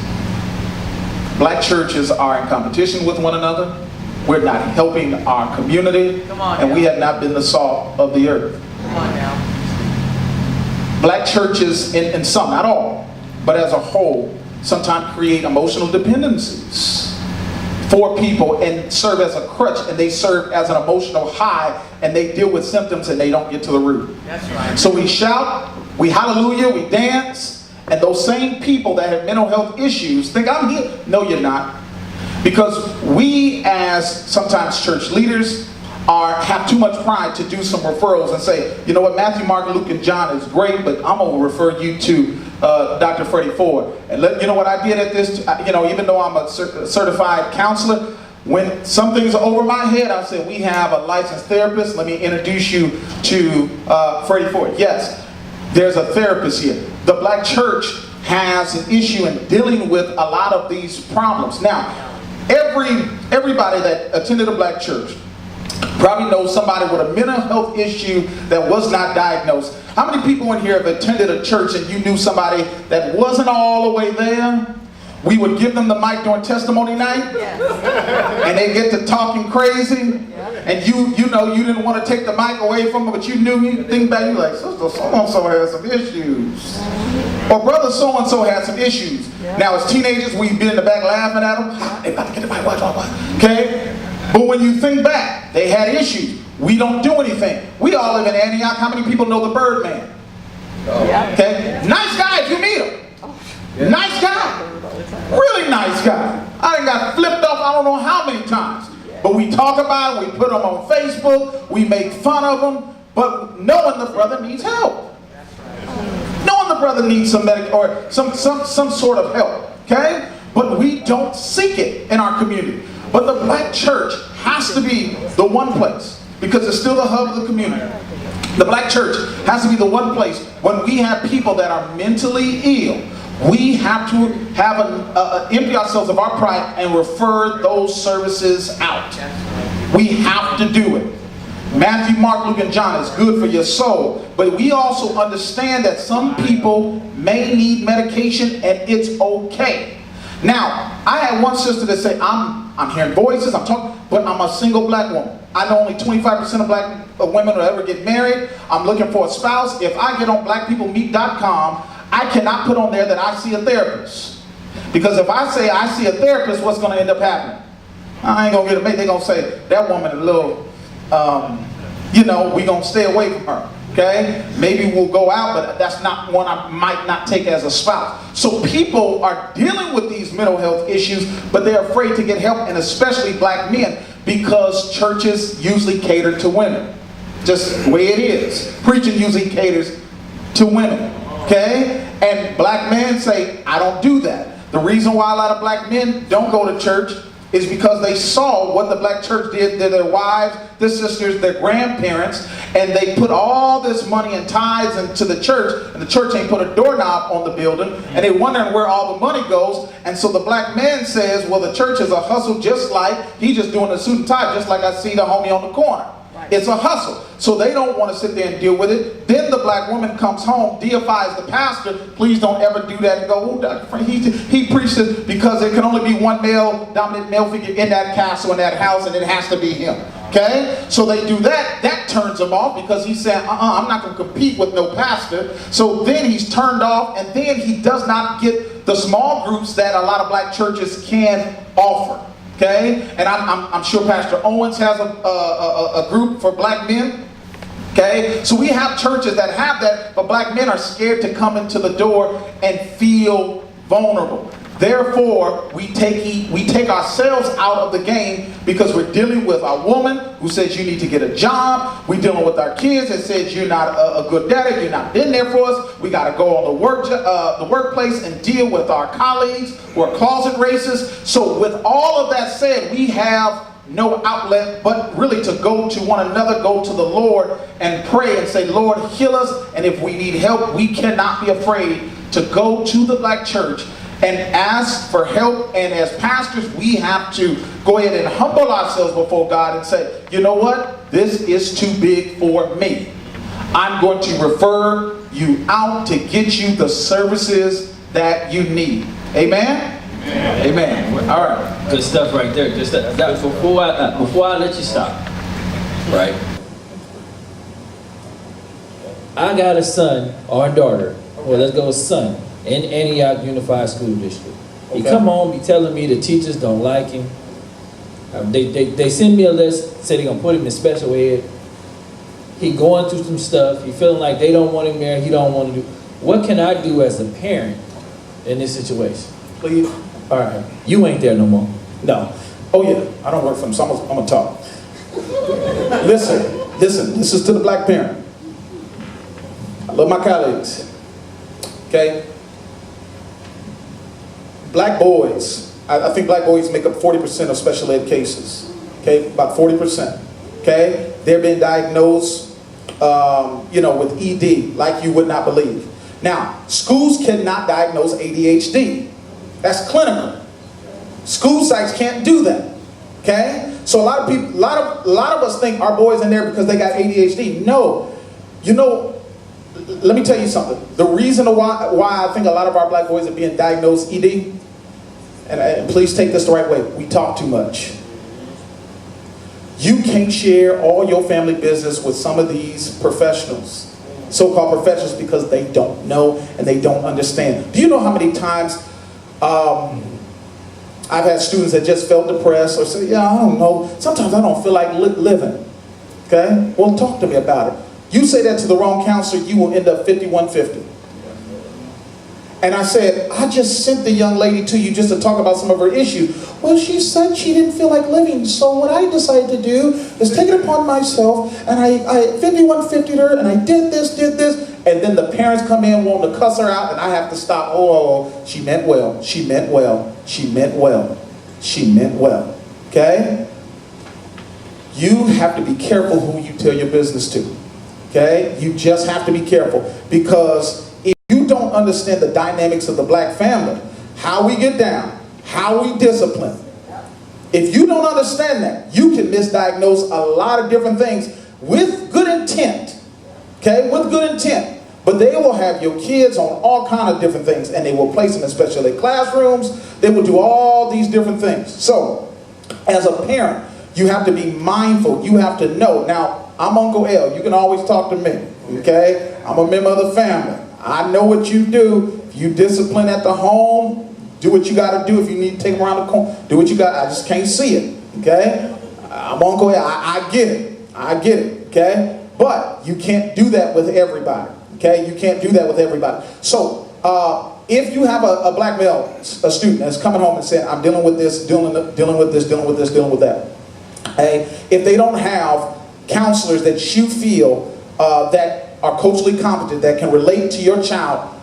D: Black churches are in competition with one another. We're not helping our community, and we have not been the salt of the earth.
K: Come on now.
D: Black churches, in some, not all, but as a whole, sometimes create emotional dependencies for people and serve as a crutch, and they serve as an emotional high, and they deal with symptoms and they don't get to the root.
K: That's right.
D: So we shout, we hallelujah, we dance, and those same people that have mental health issues think, I'm here. No, you're not. Because we as sometimes church leaders, have too much pride to do some referrals and say, you know what, Matthew, Mark, Luke, and John is great, but I'm going to refer you to Dr. Freddie Ford. And you know what I did at this, even though I'm a certified counselor, when some things are over my head, I said, we have a licensed therapist. Let me introduce you to Freddie Ford. Yes, there's a therapist here. The black church has an issue in dealing with a lot of these problems. Now, everybody that attended a black church probably knows somebody with a mental health issue that was not diagnosed. How many people in here have attended a church and you knew somebody that wasn't all the way there? We would give them the mic during testimony night, and they get to talking crazy, and you didn't want to take the mic away from them, but you knew, you think back, you're like, sister so-and-so has some issues. Or brother so-and-so had some issues. Now as teenagers, we've been in the back laughing at them. They about to get the mic, what? Okay? But when you think back, they had issues. We don't do anything. We all live in Antioch. How many people know the Birdman? Okay? Nice guy if you meet him. Nice guy. Really nice guy. I done got flipped off I don't know how many times. But we talk about it, we put them on Facebook, we make fun of them, but knowing the brother needs help. Knowing the brother needs some or some sort of help. Okay? But we don't seek it in our community. But the black church has to be the one place, because it's still the hub of the community. The black church has to be the one place when we have people that are mentally ill. We have to empty ourselves of our pride and refer those services out. We have to do it. Matthew, Mark, Luke, and John is good for your soul, but we also understand that some people may need medication and it's okay. Now, I had one sister that said, I'm hearing voices, I'm talking, but I'm a single black woman. I know only 25% of black women will ever get married. I'm looking for a spouse. If I get on blackpeoplemeet.com, I cannot put on there that I see a therapist. Because if I say I see a therapist, what's going to end up happening? I ain't going to get a mate. They're going to say, that woman is a little, we're going to stay away from her. Okay? Maybe we'll go out, but that's not one I might not take as a spouse. So people are dealing with these mental health issues, but they're afraid to get help, and especially black men, because churches usually cater to women. Just the way it is. Preaching usually caters to women. Okay? And black men say, I don't do that. The reason why a lot of black men don't go to church is because they saw what the black church did to their wives, their sisters, their grandparents, and they put all this money and tithes into the church, and the church ain't put a doorknob on the building, and they wondering where all the money goes. And so the black man says, well, the church is a hustle, just like he's just doing a suit and tie, just like I see the homie on the corner. It's a hustle. So they don't want to sit there and deal with it. Then the black woman comes home, deifies the pastor. Please don't ever do that and go, oh, Dr. Frank, he preaches, because there can only be one dominant male figure in that castle, in that house, and it has to be him. Okay? So they do that. That turns him off, because he said, I'm not going to compete with no pastor. So then he's turned off, and then he does not get the small groups that a lot of black churches can offer. Okay, and I'm sure Pastor Owens has a group for black men. Okay, so we have churches that have that, but black men are scared to come into the door and feel vulnerable. Therefore, we take ourselves out of the game, because we're dealing with a woman who says you need to get a job. We're dealing with our kids that says you're not a good daddy, you're not been there for us. We got to go on the workplace and deal with our colleagues who are closet racists. So with all of that said, we have no outlet but really to go to one another, go to the Lord and pray and say, Lord, heal us. And if we need help, we cannot be afraid to go to the black church and ask for help. And as pastors, we have to go ahead and humble ourselves before God and say, you know what? This is too big for me. I'm going to refer you out to get you the services that you need. Amen? Amen. Amen. All right.
H: Good stuff right there. Just before I let you stop, right? I got a son or a daughter. Well, let's go with son. In Antioch Unified School District. He come home, be telling me the teachers don't like him. They send me a list, say they're gonna put him in special ed. He going through some stuff. He feeling like they don't want him there. He don't want to do. What can I do as a parent in this situation?
D: Please.
E: All right, you ain't there no more.
D: No. Oh yeah, I don't work for them, so I'm gonna talk. Listen, this is to the black parent. I love my colleagues, okay? Black boys, I think black boys make up 40% of special ed cases, okay? About 40%, okay? They're being diagnosed, with ED like you would not believe. Now, schools cannot diagnose ADHD. That's clinical. School sites can't do that, okay? So a lot of people, a lot of us think our boys in there because they got ADHD. No, let me tell you something. The reason why I think a lot of our black boys are being diagnosed ED, and please take this the right way, we talk too much. You can't share all your family business with some of these professionals, so-called professionals, because they don't know and they don't understand. Do you know how many times I've had students that just felt depressed or say, yeah, I don't know, sometimes I don't feel like living, okay? Well, talk to me about it. You say that to the wrong counselor, you will end up 5150. And I said, I just sent the young lady to you just to talk about some of her issues. Well, she said she didn't feel like living, so what I decided to do is take it upon myself, and I 5150'd her, and I did this, and then the parents come in wanting to cuss her out, and I have to stop. Oh, she meant well, she meant well, she meant well, she meant well, okay? You have to be careful who you tell your business to, okay? You just have to be careful, because if you don't understand the dynamics of the black family, how we get down, how we discipline, if you don't understand that, you can misdiagnose a lot of different things with good intent, okay, with good intent. But they will have your kids on all kinds of different things, and they will place them in special ed classrooms. They will do all these different things. So, as a parent, you have to be mindful. You have to know. Now, I'm Uncle L. You can always talk to me, okay? I'm a member of the family. I know what you do. If you discipline at the home, do what you got to do. If you need to take them around the corner, do what you got. I just can't see it, okay? I'm Uncle L. I get it. I get it, okay? But you can't do that with everybody, okay? You can't do that with everybody. So, if you have a black male, a student that's coming home and saying, I'm dealing with this, dealing with this, dealing with this, dealing with that, okay? If they don't have counselors that you feel that are culturally competent, that can relate to your child,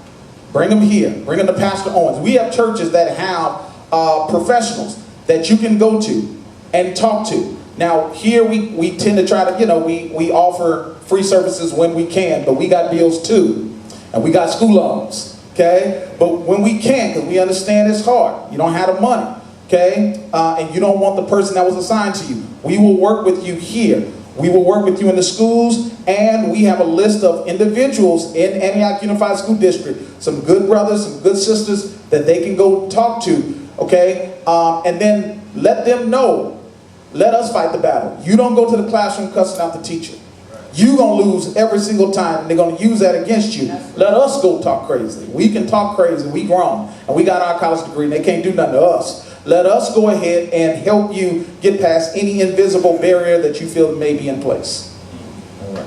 D: bring them here. Bring them to Pastor Owens. We have churches that have professionals that you can go to and talk to. Now, here we tend to try to, we offer free services when we can, but we got bills too. And we got school loans, okay? But when we can, because we understand it's hard. You don't have the money, okay? And you don't want the person that was assigned to you. We will work with you here. We will work with you in the schools, and we have a list of individuals in Antioch Unified School District, some good brothers, some good sisters that they can go talk to, okay? And then let them know, let us fight the battle. You don't go to the classroom cussing out the teacher. You're going to lose every single time, and they're going to use that against you. Let us go talk crazy. We can talk crazy. We grown, and we got our college degree, and they can't do nothing to us. Let us go ahead and help you get past any invisible barrier that you feel may be in place.
E: All right.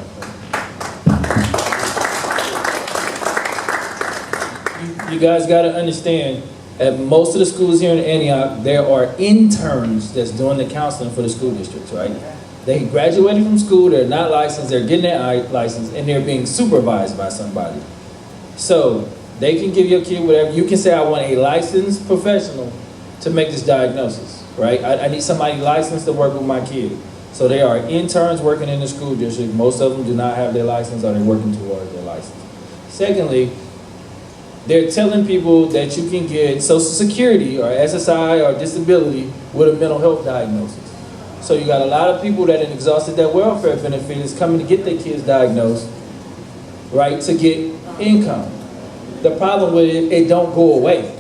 E: You guys got to understand, at most of the schools here in Antioch, there are interns that's doing the counseling for the school districts, right? They graduated from school, they're not licensed, they're getting their license, and they're being supervised by somebody. So they can give your kid whatever. You can say, I want a licensed professional to make this diagnosis, right? I need somebody licensed to work with my kid. So they are interns working in the school district. Most of them do not have their license, or they're working towards their license. Secondly, they're telling people that you can get Social Security or SSI or disability with a mental health diagnosis. So you got a lot of people that have exhausted their welfare benefits coming to get their kids diagnosed, right, to get income. The problem with it, it don't go away.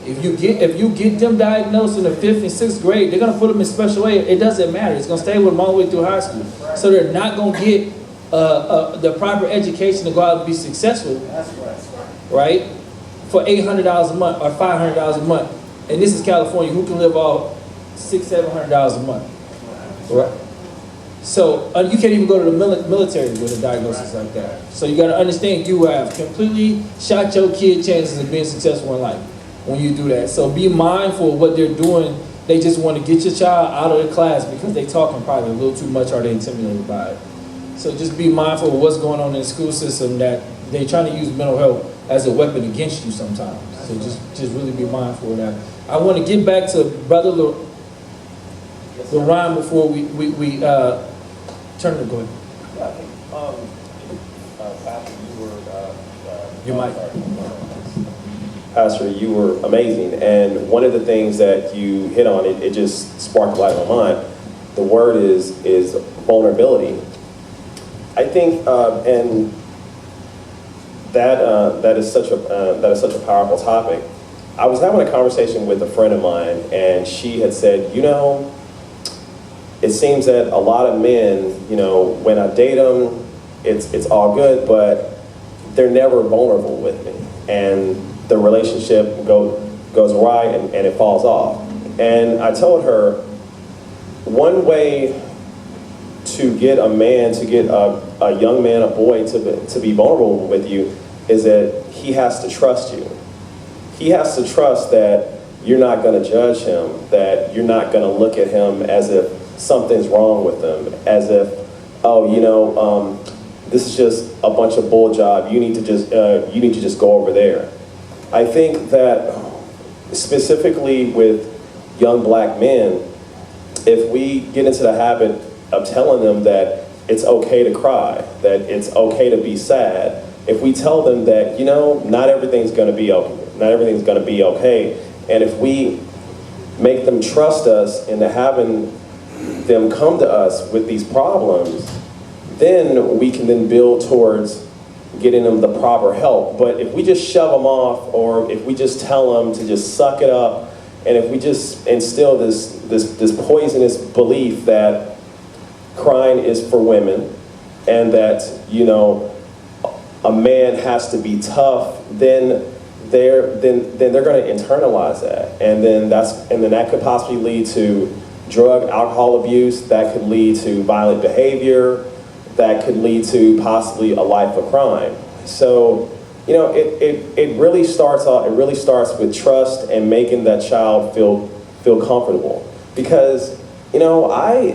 E: If you get them diagnosed in the 5th and 6th grade, they're gonna put them in special ed. It doesn't matter. It's gonna stay with them all the way through high school. So they're not gonna get the proper education to go out and be successful. Right? For $800 a month or $500 a month. And this is California. Who can live off $600-700 a month? Right? So you can't even go to the military with a diagnosis like that. So you got to understand, you have completely shot your kid chances of being successful in life when you do that. So be mindful of what they're doing they just want to get your child out of the class because they talking probably a little too much or they intimidated by it. So just be mindful of what's going on in the school system, that they trying to use mental health as a weapon against you sometimes. So just really be mindful of that. I want to get back to Brother Lorraine before we turn to go ahead.
F: Yeah, I think, Pastor, you were,
E: You might.
F: Pastor, you were amazing. And one of the things that you hit on, it just sparked light on my mind. The word is vulnerability. I think, and that is such a powerful topic. I was having a conversation with a friend of mine, and she had said, you know, it seems that a lot of men, you know, when I date them, it's all good, but they're never vulnerable with me, and the relationship goes awry and it falls off. And I told her, one way to get a man, to get a young man, a boy to be vulnerable with you is that he has to trust you. He has to trust that you're not going to judge him, that you're not going to look at him as if something's wrong with him, as if, oh, you know, this is just a bunch of bull job. You need to just go over there. I think that specifically with young black men, if we get into the habit of telling them that it's okay to cry, that it's okay to be sad, if we tell them that, you know, not everything's going to be okay, and if we make them trust us into having them come to us with these problems, then we can then build towards getting them the proper help. But if we just shove them off, or if we just tell them to just suck it up, and if we just instill this poisonous belief that crying is for women, and that, you know, a man has to be tough, then they're going to internalize that, and then that could possibly lead to drug, alcohol abuse. That could lead to violent behavior. That could lead to possibly a life of crime. So, you know, it really starts with trust and making that child feel comfortable. Because, you know, I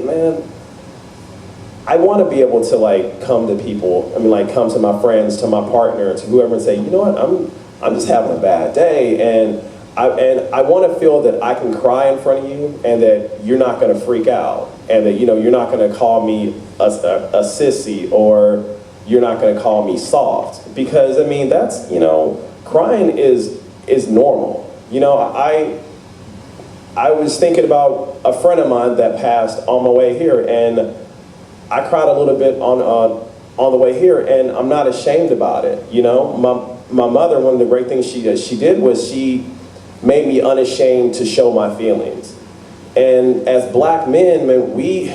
F: want to be able to, like, come to people. I mean, like, come to my friends, to my partner, to whoever, and say, you know what, I'm just having a bad day, and I want to feel that I can cry in front of you, and that you're not going to freak out, and that, you know, you're not going to call me a sissy, or you're not going to call me soft. Because, I mean, that's, you know, crying is normal. You know, I was thinking about a friend of mine that passed on my way here, and I cried a little bit on the way here, and I'm not ashamed about it. You know, my mother, one of the great things she did was she made me unashamed to show my feelings. And as black men, man, we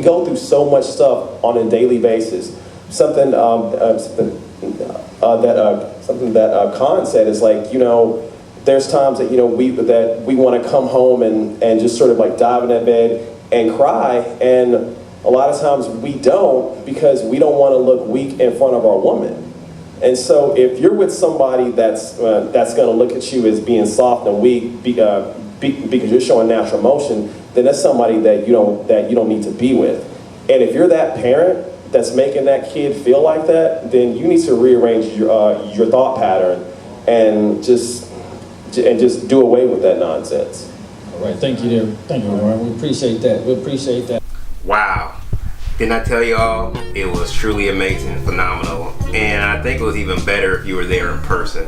F: go through so much stuff on a daily basis. Something that Khan said is, like, you know, there's times that, you know, we want to come home and just sort of like dive in that bed and cry, and a lot of times we don't, because we don't want to look weak in front of our woman. And so if you're with somebody that's going to look at you as being soft and weak because you're showing natural emotion, then that's somebody that you don't need to be with. And if you're that parent that's making that kid feel like that, then you need to rearrange your thought pattern and just do away with that nonsense.
E: All right, thank you there. Thank you, Lauren. We appreciate that.
A: Wow. Didn't I tell y'all? It was truly amazing, phenomenal. And I think it was even better if you were there in person.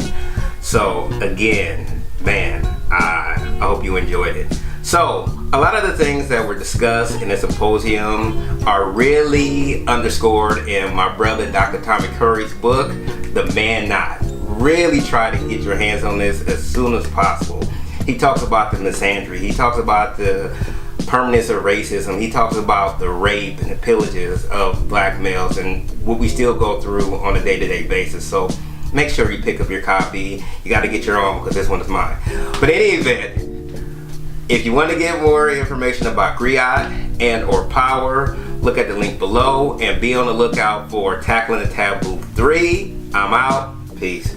A: So again, man, I hope you enjoyed it. So a lot of the things that were discussed in the symposium are really underscored in my brother Dr. Tommy Curry's book, The Man Not. Really try to get your hands on this as soon as possible. He talks about the misandry. He talks about the permanence of racism. He talks about the rape and the pillages of black males and what we still go through on a day-to-day basis. So make sure you pick up your copy. You got to get your own, because this one is mine. But in any event, if you want to get more information about GRIOT and or Power, look at the link below and be on the lookout for Tackling the Taboo 3. I'm out. Peace.